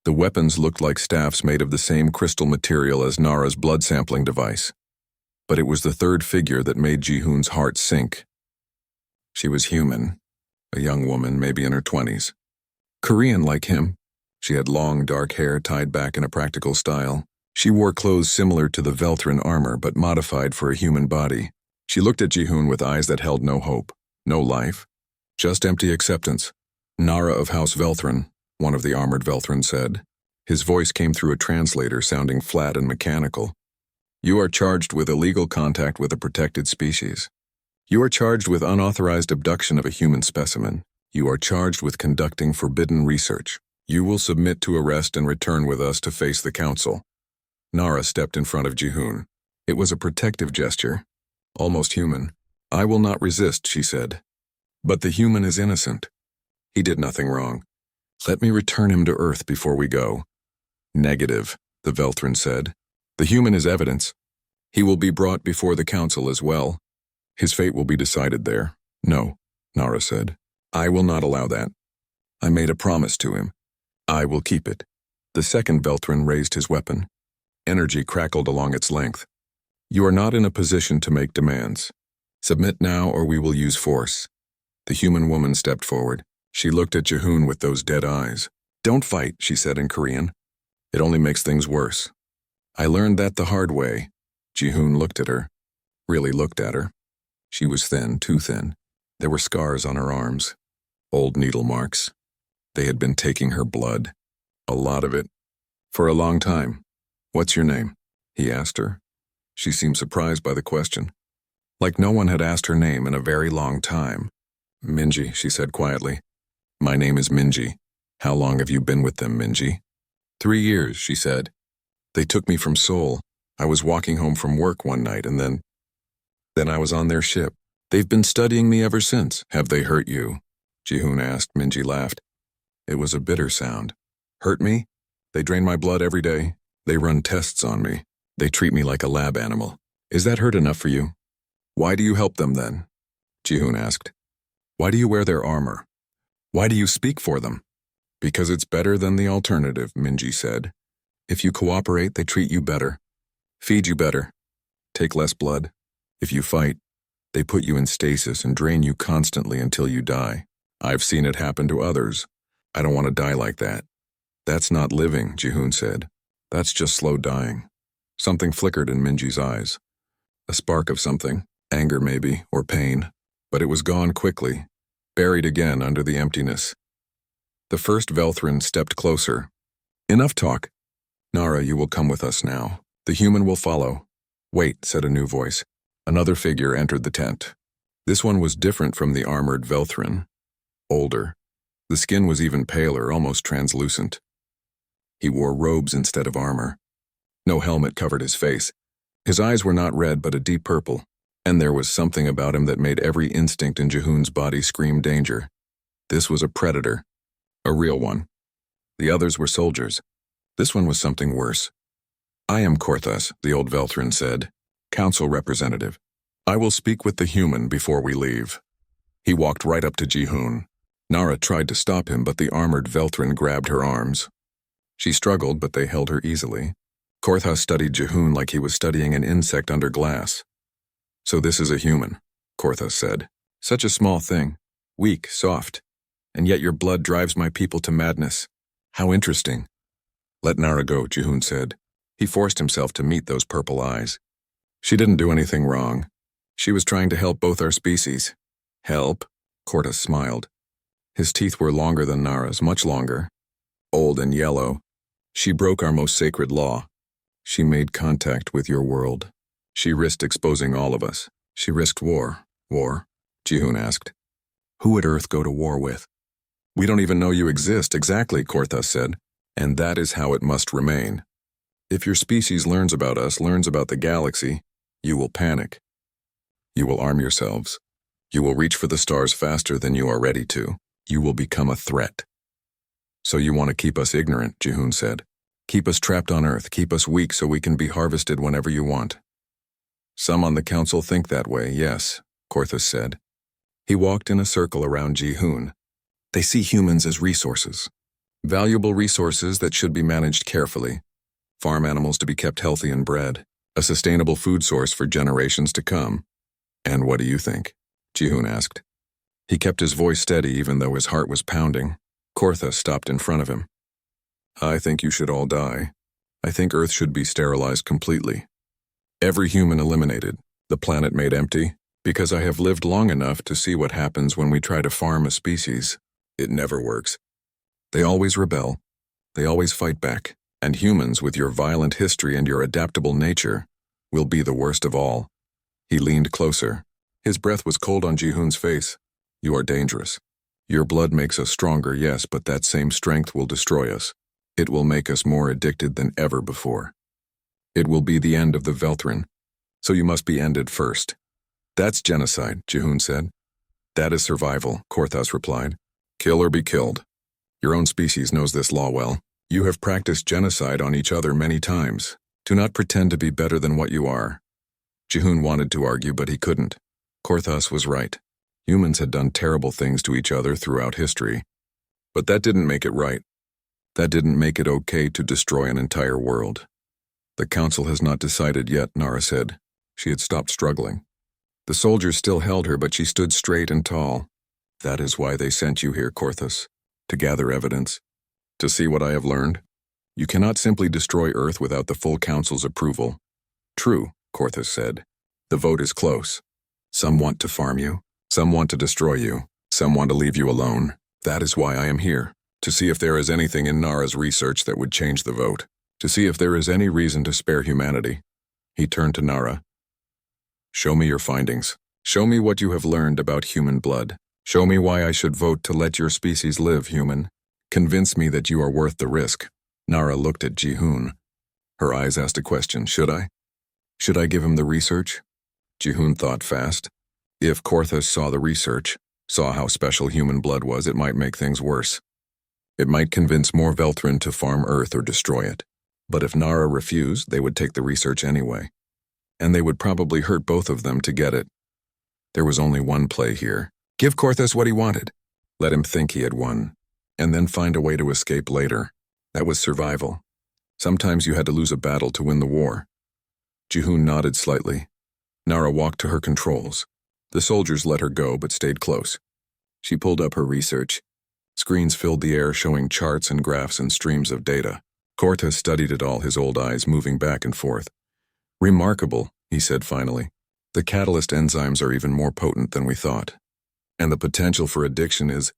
Speaker 1: The weapons looked like staffs made of the same crystal material as Nara's blood sampling device. But it was the 3rd figure that made Jihoon's heart sink. She was human, a young woman, maybe in her 20s. Korean like him. She had long, dark hair tied back in a practical style. She wore clothes similar to the Velthran armor but modified for a human body. She looked at Jihoon with eyes that held no hope, no life, just empty acceptance. "Nara of House Velthran," one of the armored Velthran said. His voice came through a translator, sounding flat and mechanical. "You are charged with illegal contact with a protected species. You are charged with unauthorized abduction of a human specimen. You are charged with conducting forbidden research. You will submit to arrest and return with us to face the council." Nara stepped in front of Jihoon. It was a protective gesture, almost human. "I will not resist," she said. "But the human is innocent. He did nothing wrong. Let me return him to Earth before we go." "Negative," the Velthran said. "The human is evidence. He will be brought before the council as well. His fate will be decided there." "No," Nara said. "I will not allow that. I made a promise to him. I will keep it." The second Velthran raised his weapon. Energy crackled along its length. "You are not in a position to make demands. Submit now or we will use force." The human woman stepped forward. She looked at Jihoon with those dead eyes. "Don't fight," she said in Korean. "It only makes things worse." "I learned that the hard way." Jihoon looked at her. Really looked at her. She was thin, too thin. There were scars on her arms. Old needle marks. They had been taking her blood. A lot of it. For a long time. "What's your name?" he asked her. She seemed surprised by the question. Like no one had asked her name in a very long time. "Minji," she said quietly. "My name is Minji. How long have you been with them, Minji?" 3 years, she said. "They took me from Seoul. I was walking home from work one night and then I was on their ship. They've been studying me ever since." "Have they hurt you?" Jihoon asked. Minji laughed. It was a bitter sound. "Hurt me? They drain my blood every day. They run tests on me. They treat me like a lab animal. Is that hurt enough for you?" "Why do you help them then?" Jihoon asked. "Why do you wear their armor? Why do you speak for them?" "Because it's better than the alternative," Minji said. "If you cooperate, they treat you better, feed you better, take less blood. If you fight, they put you in stasis and drain you constantly until you die. I've seen it happen to others. I don't want to die like that." "That's not living," Jihoon said. "That's just slow dying." Something flickered in Minji's eyes. A spark of something, anger maybe, or pain. But it was gone quickly, buried again under the emptiness. The first Velthran stepped closer. "Enough talk. Nara, you will come with us now. The human will follow." "Wait," said a new voice. Another figure entered the tent. This one was different from the armored Velthran. Older. The skin was even paler, almost translucent. He wore robes instead of armor. No helmet covered his face. His eyes were not red but a deep purple, and there was something about him that made every instinct in Jihoon's body scream danger. This was a predator. A real one. The others were soldiers. This one was something worse. "I am Korthas," the old Velthran said. "Council representative. I will speak with the human before we leave." He walked right up to Jihoon. Nara tried to stop him, but the armored Velthran grabbed her arms. She struggled, but they held her easily. Korthas studied Jihoon like he was studying an insect under glass. "So this is a human," Korthas said. "Such a small thing. Weak, soft. And yet your blood drives my people to madness. How interesting." "Let Nara go," Jihoon said. He forced himself to meet those purple eyes. "She didn't do anything wrong. She was trying to help both our species." "Help?" Korthas smiled. His teeth were longer than Nara's, much longer. Old and yellow. "She broke our most sacred law. She made contact with your world. She risked exposing all of us. She risked war." "War?" Jihoon asked. "Who would Earth go to war with?" "We don't even know you exist." "Exactly," Korthas said. "And that is how it must remain. If your species learns about us, learns about the galaxy, you will panic. You will arm yourselves. You will reach for the stars faster than you are ready to. You will become a threat." "So you want to keep us ignorant," Jihoon said. "Keep us trapped on Earth, keep us weak so we can be harvested whenever you want." "Some on the council think that way, yes," Korthas said. He walked in a circle around Jihoon. "They see humans as resources. Valuable resources that should be managed carefully. Farm animals to be kept healthy and bred. A sustainable food source for generations to come." "And what do you think?" Jihoon asked. He kept his voice steady even though his heart was pounding. Korthas stopped in front of him. I think you should all die. I think Earth should be sterilized completely. Every human eliminated, the planet made empty, because I have lived long enough to see what happens when we try to farm a species. It never works. They always rebel. They always fight back. And humans, with your violent history and your adaptable nature, will be the worst of all. He leaned closer. His breath was cold on Ji-hoon's face. You are dangerous. Your blood makes us stronger, yes, but that same strength will destroy us. It will make us more addicted than ever before. It will be the end of the Velthrin, so you must be ended first. That's genocide, Ji-hoon said. That is survival, Korthas replied. Kill or be killed. Your own species knows this law well. You have practiced genocide on each other many times. Do not pretend to be better than what you are. Ji-hoon wanted to argue, but he couldn't. Korthas was right. Humans had done terrible things to each other throughout history. But that didn't make it right. That didn't make it okay to destroy an entire world. The council has not decided yet, Nara said. She had stopped struggling. The soldiers still held her, but she stood straight and tall. That is why they sent you here, Korthas. To gather evidence. To see what I have learned. You cannot simply destroy Earth without the full council's approval. True, Korthas said. The vote is close. Some want to farm you. Some want to destroy you. Some want to leave you alone. That is why I am here. To see if there is anything in Nara's research that would change the vote. To see if there is any reason to spare humanity. He turned to Nara. Show me your findings. Show me what you have learned about human blood. Show me why I should vote to let your species live, human. Convince me that you are worth the risk. Nara looked at Ji-hoon. Her eyes asked a question. Should I? Should I give him the research? Ji-hoon thought fast. If Korthas saw the research, saw how special human blood was, it might make things worse. It might convince more Velthrin to farm Earth or destroy it. But if Nara refused, they would take the research anyway. And they would probably hurt both of them to get it. There was only one play here. Give Korthas what he wanted. Let him think he had won. And then find a way to escape later. That was survival. Sometimes you had to lose a battle to win the war. Ji-hoon nodded slightly. Nara walked to her controls. The soldiers let her go but stayed close. She pulled up her research. Screens filled the air showing charts and graphs and streams of data. Korthas studied it all, his old eyes moving back and forth. Remarkable, he said finally. The catalyst enzymes are even more potent than we thought. And the potential for addiction is...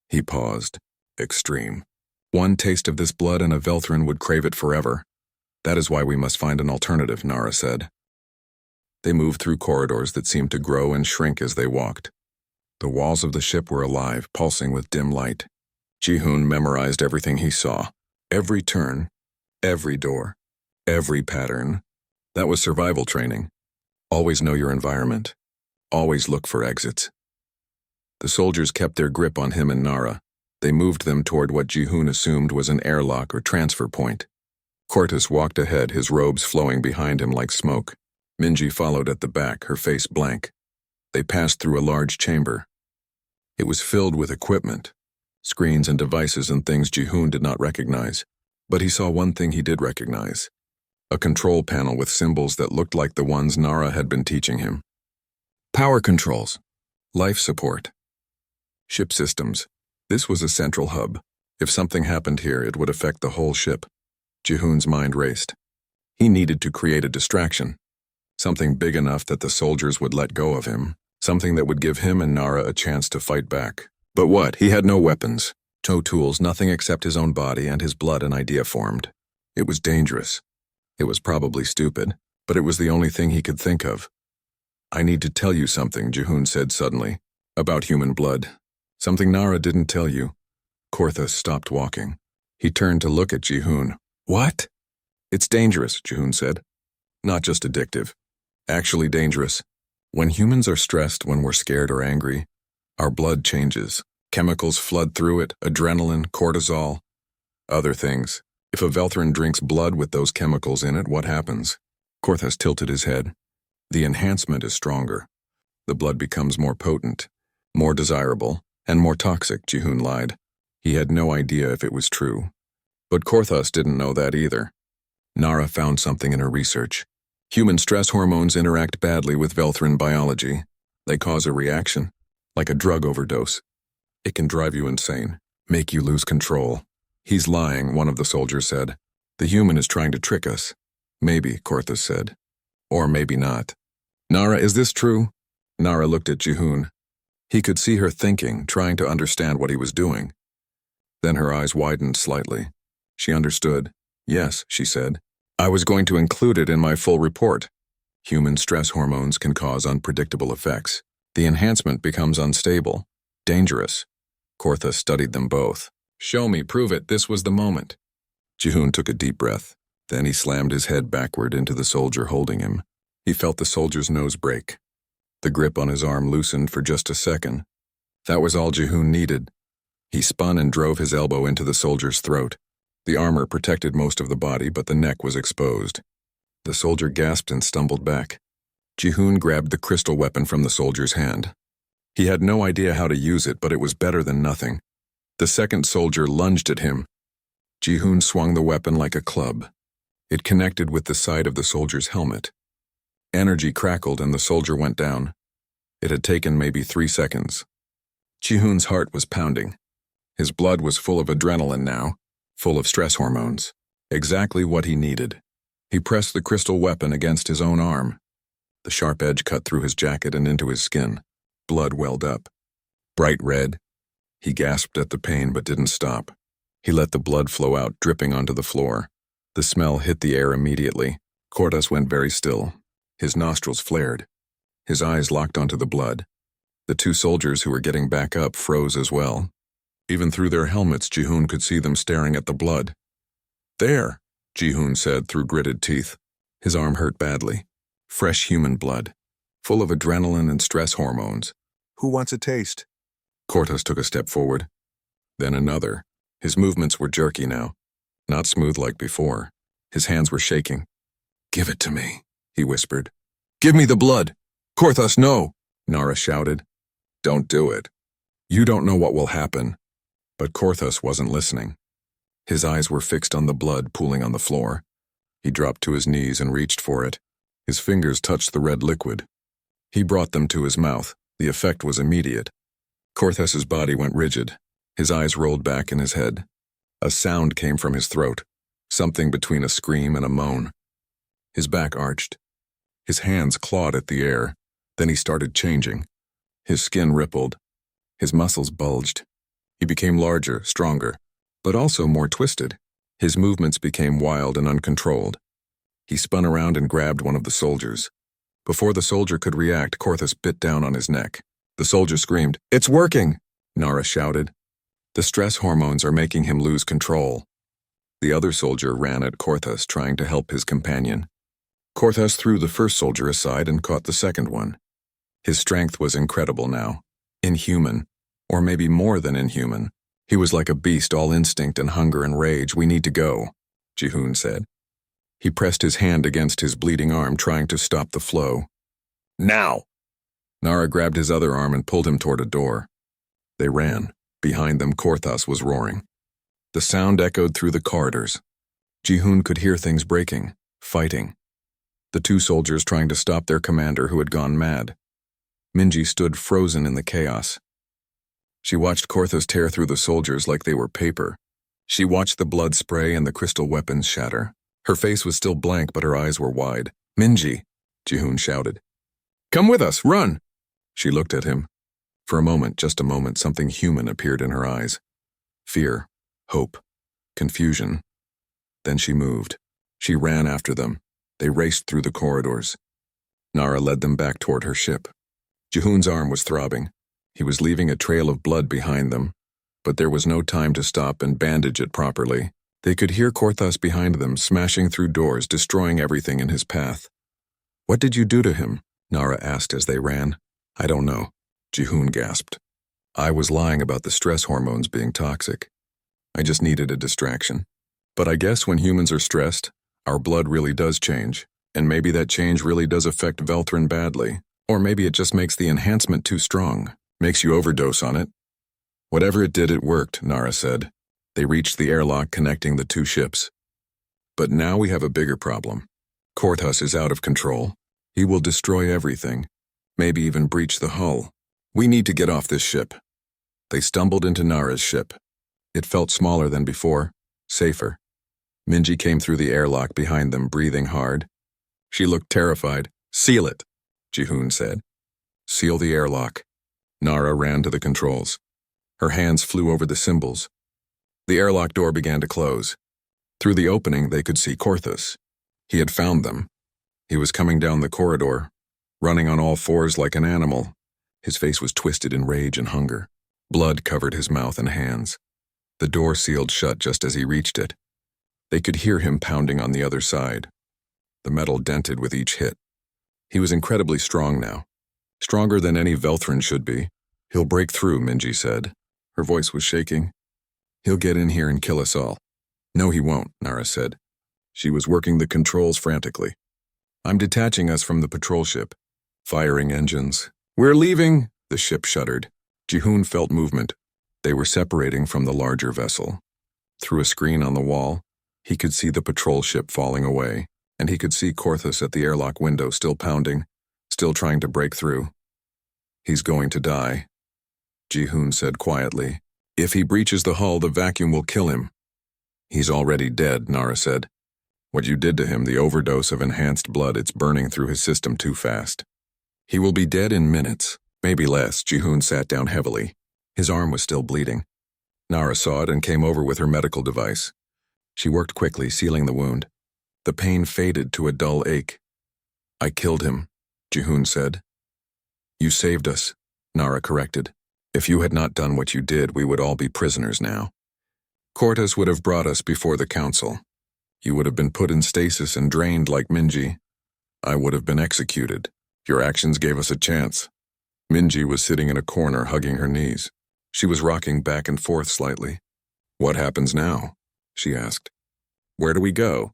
Speaker 1: He paused. Extreme. One taste of this blood and a Velthrin would crave it forever. That is why we must find an alternative, Nara said. They moved through corridors that seemed to grow and shrink as they walked. The walls of the ship were alive, pulsing with dim light. Ji-hoon memorized everything he saw. Every turn, every door, every pattern. That was survival training. Always know your environment. Always look for exits. The soldiers kept their grip on him and Nara. They moved them toward what Ji-hoon assumed was an airlock or transfer point. Korthas walked ahead, his robes flowing behind him like smoke. Minji followed at the back, her face blank. They passed through a large chamber. It was filled with equipment, screens and devices and things Ji-hoon did not recognize. But he saw one thing he did recognize. A control panel with symbols that looked like the ones Nara had been teaching him. Power controls. Life support. Ship systems. This was a central hub. If something happened here, it would affect the whole ship. Ji-hoon's mind raced. He needed to create a distraction. Something big enough that the soldiers would let go of him. Something that would give him and Nara a chance to fight back. But what? He had no weapons. No tools, nothing except his own body and his blood. An idea formed. It was dangerous. It was probably stupid, but it was the only thing he could think of. I need to tell you something, Ji-hoon said suddenly. About human blood. Something Nara didn't tell you. Korthas stopped walking. He turned to look at Ji-hoon. What? It's dangerous, Ji-hoon said. Not just addictive. Actually dangerous. When humans are stressed, when we're scared or angry, our blood changes. Chemicals flood through it, adrenaline, cortisol, other things. If a Velthrin drinks blood with those chemicals in it, what happens? Korthas tilted his head. The enhancement is stronger. The blood becomes more potent, more desirable, and more toxic, Ji-hoon lied. He had no idea if it was true. But Korthas didn't know that either. Nara found something in her research. Human stress hormones interact badly with Velthrin biology. They cause a reaction, like a drug overdose. It can drive you insane, make you lose control. He's lying, one of the soldiers said. The human is trying to trick us. Maybe, Korthus said. Or maybe not. Nara, is this true? Nara looked at Jihoon. He could see her thinking, trying to understand what he was doing. Then her eyes widened slightly. She understood. Yes, she said. I was going to include it in my full report. Human stress hormones can cause unpredictable effects. The enhancement becomes unstable, dangerous. Korthus studied them both. Show me, prove it, this was the moment. Jihoon took a deep breath. Then he slammed his head backward into the soldier holding him. He felt the soldier's nose break. The grip on his arm loosened for just a second. That was all Jihoon needed. He spun and drove his elbow into the soldier's throat. The armor protected most of the body, but the neck was exposed. The soldier gasped and stumbled back. Jihoon grabbed the crystal weapon from the soldier's hand. He had no idea how to use it, but it was better than nothing. The second soldier lunged at him. Jihoon swung the weapon like a club. It connected with the side of the soldier's helmet. Energy crackled and the soldier went down. It had taken maybe 3 seconds. Jihoon's heart was pounding. His blood was full of adrenaline now, full of stress hormones. Exactly what he needed. He pressed the crystal weapon against his own arm. The sharp edge cut through his jacket and into his skin. Blood welled up. Bright red. He gasped at the pain but didn't stop. He let the blood flow out, dripping onto the floor. The smell hit the air immediately. Korthus went very still. His nostrils flared. His eyes locked onto the blood. The 2 soldiers who were getting back up froze as well. Even through their helmets, Jihoon could see them staring at the blood. There, Jihoon said through gritted teeth. His arm hurt badly. Fresh human blood, full of adrenaline and stress hormones.
Speaker 2: Who wants a taste?
Speaker 1: Korthus took a step forward. Then another. His movements were jerky now, not smooth like before. His hands were shaking. Give it to me, he whispered. Give me the blood! Korthus, no! Nara shouted. Don't do it. You don't know what will happen. But Korthus wasn't listening. His eyes were fixed on the blood pooling on the floor. He dropped to his knees and reached for it. His fingers touched the red liquid. He brought them to his mouth. The effect was immediate. Korthus's body went rigid. His eyes rolled back in his head. A sound came from his throat, something between a scream and a moan. His back arched. His hands clawed at the air. Then he started changing. His skin rippled. His muscles bulged. He became larger, stronger, but also more twisted. His movements became wild and uncontrolled. He spun around and grabbed one of the soldiers. Before the soldier could react, Korthus bit down on his neck. The soldier screamed, "It's working!" Nara shouted. The stress hormones are making him lose control. The other soldier ran at Korthus, trying to help his companion. Korthus threw the first soldier aside and caught the second one. His strength was incredible now. Inhuman, or maybe more than inhuman. He was like a beast, all instinct and hunger and rage. We need to go, Jihoon said. He pressed his hand against his bleeding arm, trying to stop the flow. Now! Nara grabbed his other arm and pulled him toward a door. They ran. Behind them, Korthus was roaring. The sound echoed through the corridors. Jihoon could hear things breaking, fighting. The 2 soldiers trying to stop their commander who had gone mad. Minji stood frozen in the chaos. She watched Korthus tear through the soldiers like they were paper. She watched the blood spray and the crystal weapons shatter. Her face was still blank, but her eyes were wide. Minji, Jihoon shouted. Come with us, run! She looked at him. For a moment, just a moment, something human appeared in her eyes. Fear, hope, confusion. Then she moved. She ran after them. They raced through the corridors. Nara led them back toward her ship. Jihoon's arm was throbbing. He was leaving a trail of blood behind them, but there was no time to stop and bandage it properly. They could hear Korthus behind them, smashing through doors, destroying everything in his path. What did you do to him? Nara asked as they ran. I don't know, Jihoon gasped. I was lying about the stress hormones being toxic. I just needed a distraction. But I guess when humans are stressed, our blood really does change, and maybe that change really does affect Velthrin badly. Or maybe it just makes the enhancement too strong, makes you overdose on it. Whatever it did, it worked, Nara said. They reached the airlock connecting the 2 ships. But now we have a bigger problem. Korthus is out of control. He will destroy everything, maybe even breach the hull. We need to get off this ship. They stumbled into Nara's ship. It felt smaller than before, Safer. Minji came through the airlock behind them, breathing hard. She looked terrified. Seal it, Jihoon said. Seal the airlock. Nara ran to the controls. Her hands flew over the symbols. The airlock door began to close. Through the opening, they could see Korthus. He had found them. He was coming down the corridor, running on all fours like an animal. His face was twisted in rage and hunger. Blood covered his mouth and hands. The door sealed shut just as he reached it. They could hear him pounding on the other side. The metal dented with each hit. He was incredibly strong now. Stronger than any Velthran should be. He'll break through, Minji said. Her voice was shaking. He'll get in here and kill us all. No, he won't, Nara said. She was working the controls frantically. I'm detaching us from the patrol ship. Firing engines. We're leaving, the ship shuddered. Jihoon felt movement. They were separating from the larger vessel. Through a screen on the wall, he could see the patrol ship falling away, and he could see Korthus at the airlock window still pounding, still trying to break through. He's going to die, Jihoon said quietly. If he breaches the hull, the vacuum will kill him. He's already dead, Nara said. What you did to him, the overdose of enhanced blood, it's burning through his system too fast. He will be dead in minutes, maybe less. Jihoon sat down heavily. His arm was still bleeding. Nara saw it and came over with her medical device. She worked quickly, sealing the wound. The pain faded to a dull ache. I killed him, Jihoon said. You saved us, Nara corrected. If you had not done what you did, we would all be prisoners now. Korthus would have brought us before the council. You would have been put in stasis and drained like Minji. I would have been executed. Your actions gave us a chance. Minji was sitting in a corner, hugging her knees. She was rocking back and forth slightly. What happens now? She asked. Where do we go?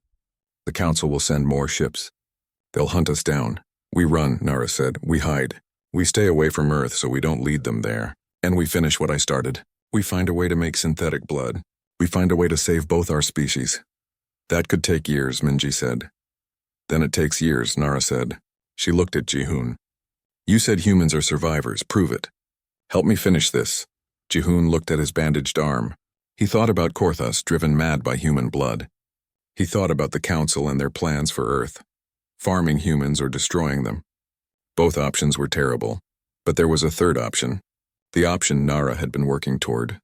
Speaker 1: The council will send more ships. They'll hunt us down. We run, Nara said. We hide. We stay away from Earth so we don't lead them there. And we finish what I started. We find a way to make synthetic blood. We find a way to save both our species. That could take years, Minji said. Then it takes years, Nara said. She looked at Jihoon. You said humans are survivors. Prove it. Help me finish this. Jihoon looked at his bandaged arm. He thought about Korthus, driven mad by human blood. He thought about the council and their plans for Earth. Farming humans or destroying them. Both options were terrible. But there was a third option. The option Nara had been working toward.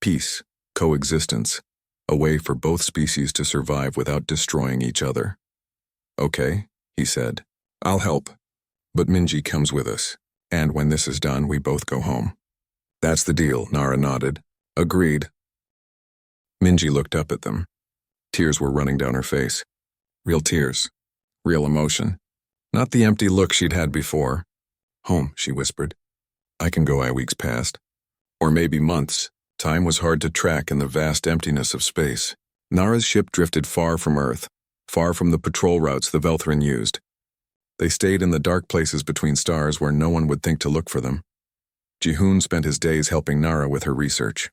Speaker 1: Peace. Coexistence. A way for both species to survive without destroying each other. Okay, he said. I'll help. But Minji comes with us. And when this is done, we both go home. That's the deal, Nara nodded. Agreed. Minji looked up at them. Tears were running down her face. Real tears. Real emotion. Not the empty look she'd had before. Home, she whispered. I can go. Weeks passed. Or maybe months. Time was hard to track in the vast emptiness of space. Nara's ship drifted far from Earth, far from the patrol routes the Velthran used. They stayed in the dark places between stars where no one would think to look for them. Jihoon spent his days helping Nara with her research.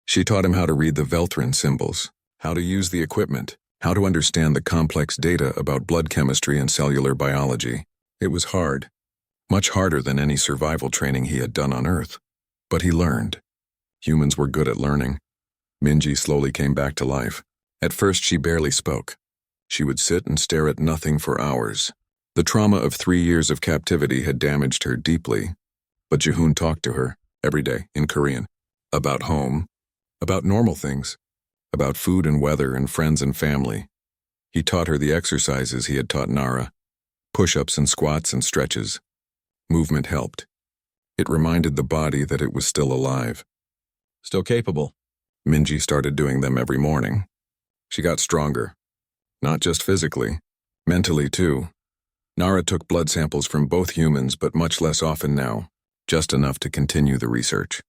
Speaker 1: She taught him how to read the Velthran symbols, how to use the equipment, how to understand the complex data about blood chemistry and cellular biology. It was hard, much harder than any survival training he had done on Earth. But he learned. Humans were good at learning. Minji slowly came back to life. At first, she barely spoke. She would sit and stare at nothing for hours. The trauma of 3 years of captivity had damaged her deeply. But Jihoon talked to her, every day, in Korean. About home, about normal things, about food and weather and friends and family. He taught her the exercises he had taught Nara. Push-ups and squats and stretches. Movement helped. It reminded the body that it was still alive. Still capable. Minji started doing them every morning. She got stronger. Not just physically, mentally too. Nara took blood samples from both humans, but much less often now, just enough to continue the research.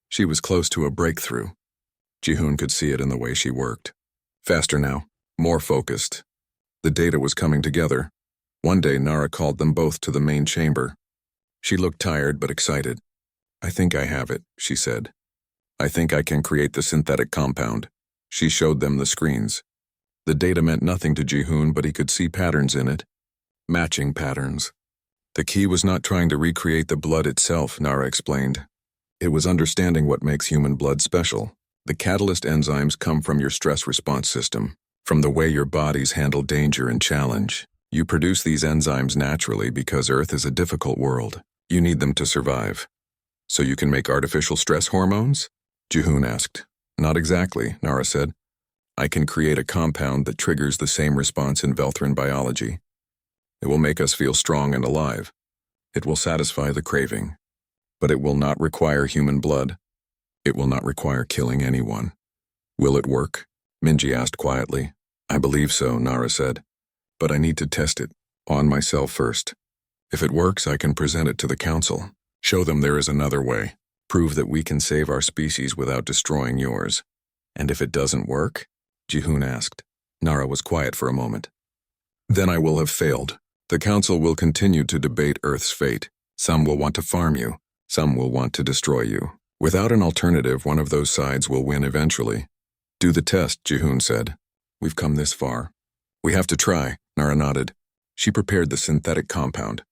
Speaker 1: She was close to a breakthrough. Jihoon could see it in the way she worked. Faster now, more focused. The data was coming together. One day Nara called them both to the main chamber. She looked tired but excited. I think I have it, she said. I think I can create the synthetic compound. She showed them the screens. The data meant nothing to Jihoon, but he could see patterns in it. Matching patterns. The key was not trying to recreate the blood itself, Nara explained. It was understanding what makes human blood special. The catalyst enzymes come from your stress response system, from the way your bodies handle danger and challenge. You produce these enzymes naturally because Earth is a difficult world. You need them to survive. So you can make artificial stress hormones? Jihoon asked. Not exactly, Nara said. I can create a compound that triggers the same response in Velthran biology. It will make us feel strong and alive. It will satisfy the craving. But it will not require human blood. It will not require killing anyone. Will it work? Minji asked quietly. I believe so, Nara said. But I need to test it, on myself first. If it works, I can present it to the council. Show them there is another way. Prove that we can save our species without destroying yours. And if it doesn't work? Jihoon asked. Nara was quiet for a moment. Then I will have failed. The council will continue to debate Earth's fate. Some will want to farm you. Some will want to destroy you. Without an alternative, one of those sides will win eventually. Do the test, Jihoon said. We've come this far. We have to try, Nara nodded. She prepared the synthetic compound.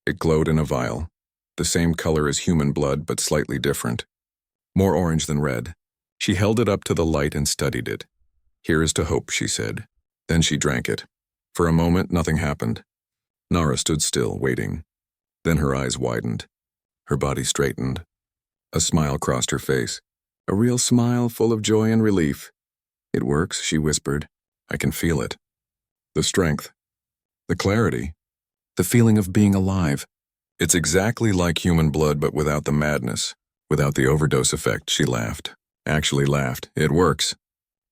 Speaker 1: It glowed in a vial. The same color as human blood, but slightly different. More orange than red. She held it up to the light and studied it. Here is to hope, she said. Then she drank it. For a moment, nothing happened. Nara stood still, waiting. Then her eyes widened. Her body straightened. A smile crossed her face. A real smile full of joy and relief. It works, she whispered. I can feel it. The strength. The clarity. The feeling of being alive. It's exactly like human blood, but without the madness. Without the overdose effect, she laughed. Actually laughed. It works.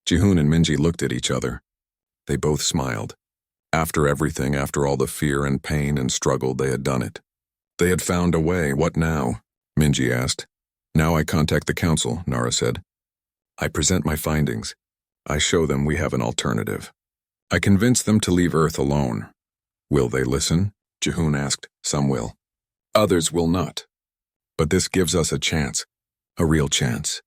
Speaker 1: Jihoon and Minji looked at each other. They both smiled. After everything, after all the fear and pain and struggle, they had done it. They had found a way. What now? Minji asked. Now I contact the council, Nara said. I present my findings. I show them we have an alternative. I convince them to leave Earth alone. Will they listen? Jihoon asked. Some will. Others will not. But this gives us a chance. A real chance.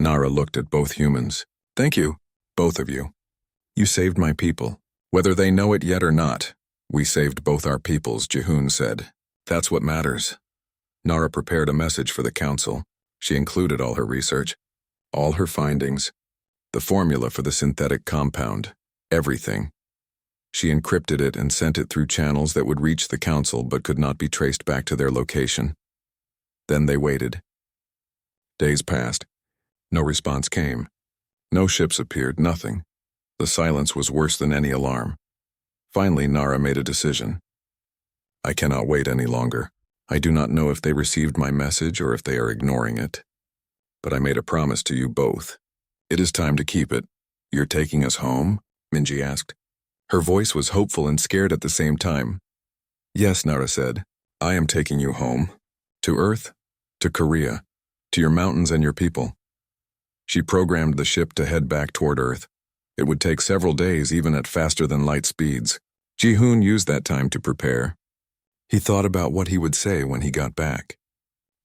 Speaker 1: Nara looked at both humans. Thank you, both of you. You saved my people. Whether they know it yet or not, we saved both our peoples, Jihoon said. That's what matters. Nara prepared a message for the council. She included all her research, all her findings, the formula for the synthetic compound, everything. She encrypted it and sent it through channels that would reach the council but could not be traced back to their location. Then they waited. Days passed. No response came. No ships appeared, nothing. The silence was worse than any alarm. Finally, Nara made a decision. I cannot wait any longer. I do not know if they received my message or if they are ignoring it. But I made a promise to you both. It is time to keep it. You're taking us home? Minji asked. Her voice was hopeful and scared at the same time. Yes, Nara said. I am taking you home. To Earth, to Korea, to your mountains and your people. She programmed the ship to head back toward Earth. It would take several days, even at faster-than-light speeds. Jihoon used that time to prepare. He thought about what he would say when he got back.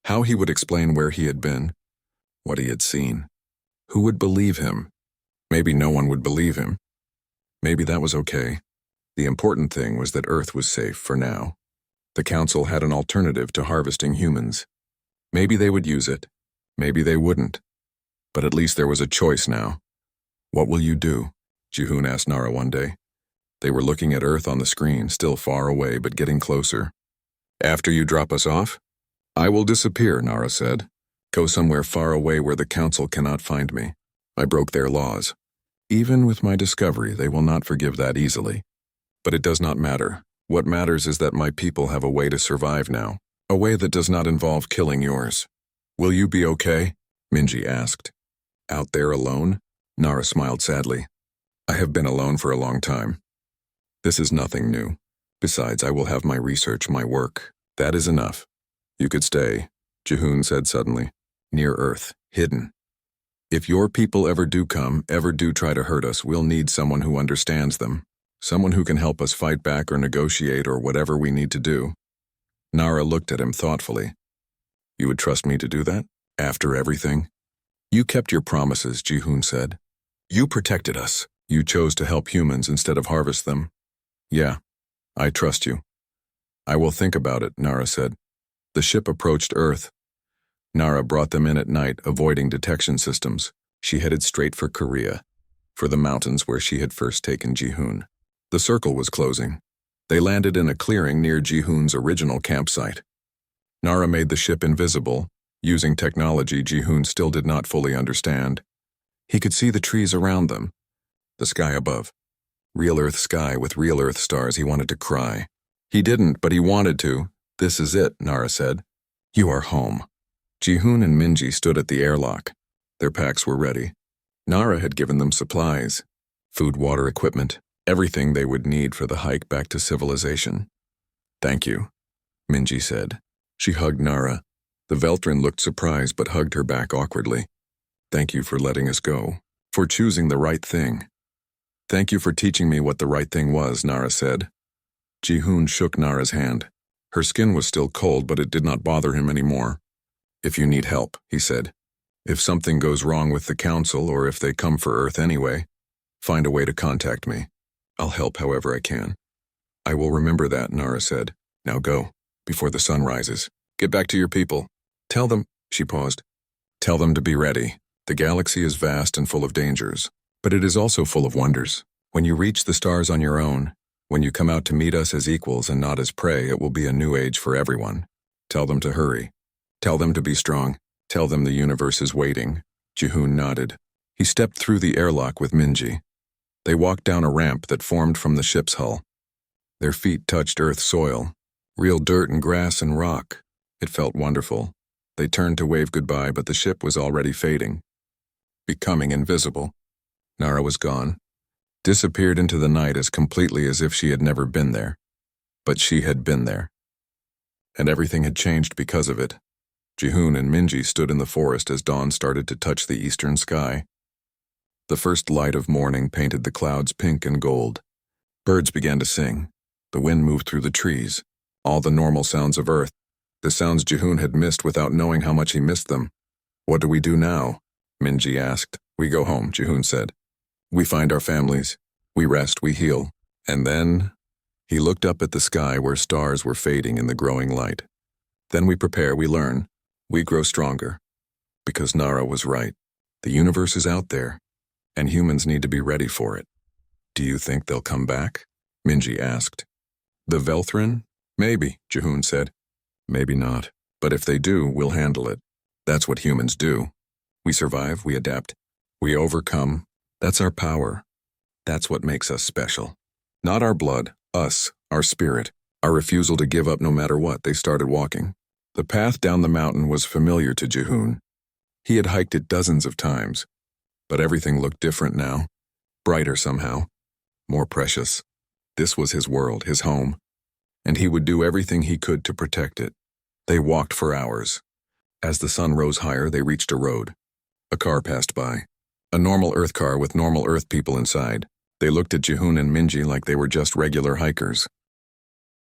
Speaker 1: How he would explain where he had been, what he had seen. Who would believe him? Maybe no one would believe him. Maybe that was okay. The important thing was that Earth was safe for now. The council had an alternative to harvesting humans. Maybe they would use it. Maybe they wouldn't. But at least there was a choice now. What will you do? Jihoon asked Nara one day. They were looking at Earth on the screen, still far away but getting closer. After you drop us off? I will disappear, Nara said. Go somewhere far away where the council cannot find me. I broke their laws. Even with my discovery, they will not forgive that easily. But it does not matter. What matters is that my people have a way to survive now. A way that does not involve killing yours. Will you be okay? Minji asked. Out there alone? Nara smiled sadly. I have been alone for a long time. This is nothing new. Besides, I will have my research, my work. That is enough. You could stay, Jihoon said suddenly. Near Earth, hidden. If your people ever do come, ever do try to hurt us, we'll need someone who understands them. Someone who can help us fight back or negotiate or whatever we need to do. Nara looked at him thoughtfully. You would trust me to do that? After everything? You kept your promises, Jihoon said. You protected us. You chose to help humans instead of harvest them. Yeah, I trust you. I will think about it, Nara said. The ship approached Earth. Nara brought them in at night, avoiding detection systems. She headed straight for Korea, for the mountains where she had first taken Jihoon. The circle was closing. They landed in a clearing near Jihoon's original campsite. Nara made the ship invisible, using technology Jihoon still did not fully understand. He could see the trees around them, the sky above. Real Earth sky with real Earth stars. He wanted to cry. He didn't, but he wanted to. This is it, Nara said. You are home. Jihoon and Minji stood at the airlock. Their packs were ready. Nara had given them supplies, food, water, equipment, everything they would need for the hike back to civilization. Thank you, Minji said. She hugged Nara. The Veltrin looked surprised but hugged her back awkwardly. Thank you for letting us go, for choosing the right thing. Thank you for teaching me what the right thing was, Nara said. Jihoon shook Nara's hand. Her skin was still cold, but it did not bother him anymore. If you need help, he said. If something goes wrong with the council or if they come for Earth anyway, find a way to contact me. I'll help however I can. I will remember that, Nara said. Now go, before the sun rises. Get back to your people. Tell them, she paused. Tell them to be ready. The galaxy is vast and full of dangers, but it is also full of wonders. When you reach the stars on your own, when you come out to meet us as equals and not as prey, it will be a new age for everyone. Tell them to hurry. Tell them to be strong. Tell them the universe is waiting. Jihoon nodded. He stepped through the airlock with Minji. They walked down a ramp that formed from the ship's hull. Their feet touched Earth soil, real dirt and grass and rock. It felt wonderful. They turned to wave goodbye, but the ship was already fading, becoming invisible. Nara was gone, disappeared into the night as completely as if she had never been there. But she had been there. And everything had changed because of it. Jihoon and Minji stood in the forest as dawn started to touch the eastern sky. The first light of morning painted the clouds pink and gold. Birds began to sing. The wind moved through the trees. All the normal sounds of Earth. The sounds Jihoon had missed without knowing how much he missed them. What do we do now? Minji asked. We go home, Jihoon said. We find our families. We rest, we heal. And then... He looked up at the sky where stars were fading in the growing light. Then we prepare, we learn. We grow stronger. Because Nara was right. The universe is out there, and humans need to be ready for it. Do you think they'll come back? Minji asked. The Velthrin? Maybe, Jihoon said. Maybe not. But if they do, we'll handle it. That's what humans do. We survive, we adapt, we overcome. That's our power. That's what makes us special. Not our blood, us, our spirit, our refusal to give up no matter what. They started walking. The path down the mountain was familiar to Jihoon. He had hiked it dozens of times. But everything looked different now. Brighter somehow. More precious. This was his world, his home. And he would do everything he could to protect it. They walked for hours. As the sun rose higher, they reached a road. A car passed by. A normal Earth car with normal Earth people inside. They looked at Jihoon and Minji like they were just regular hikers.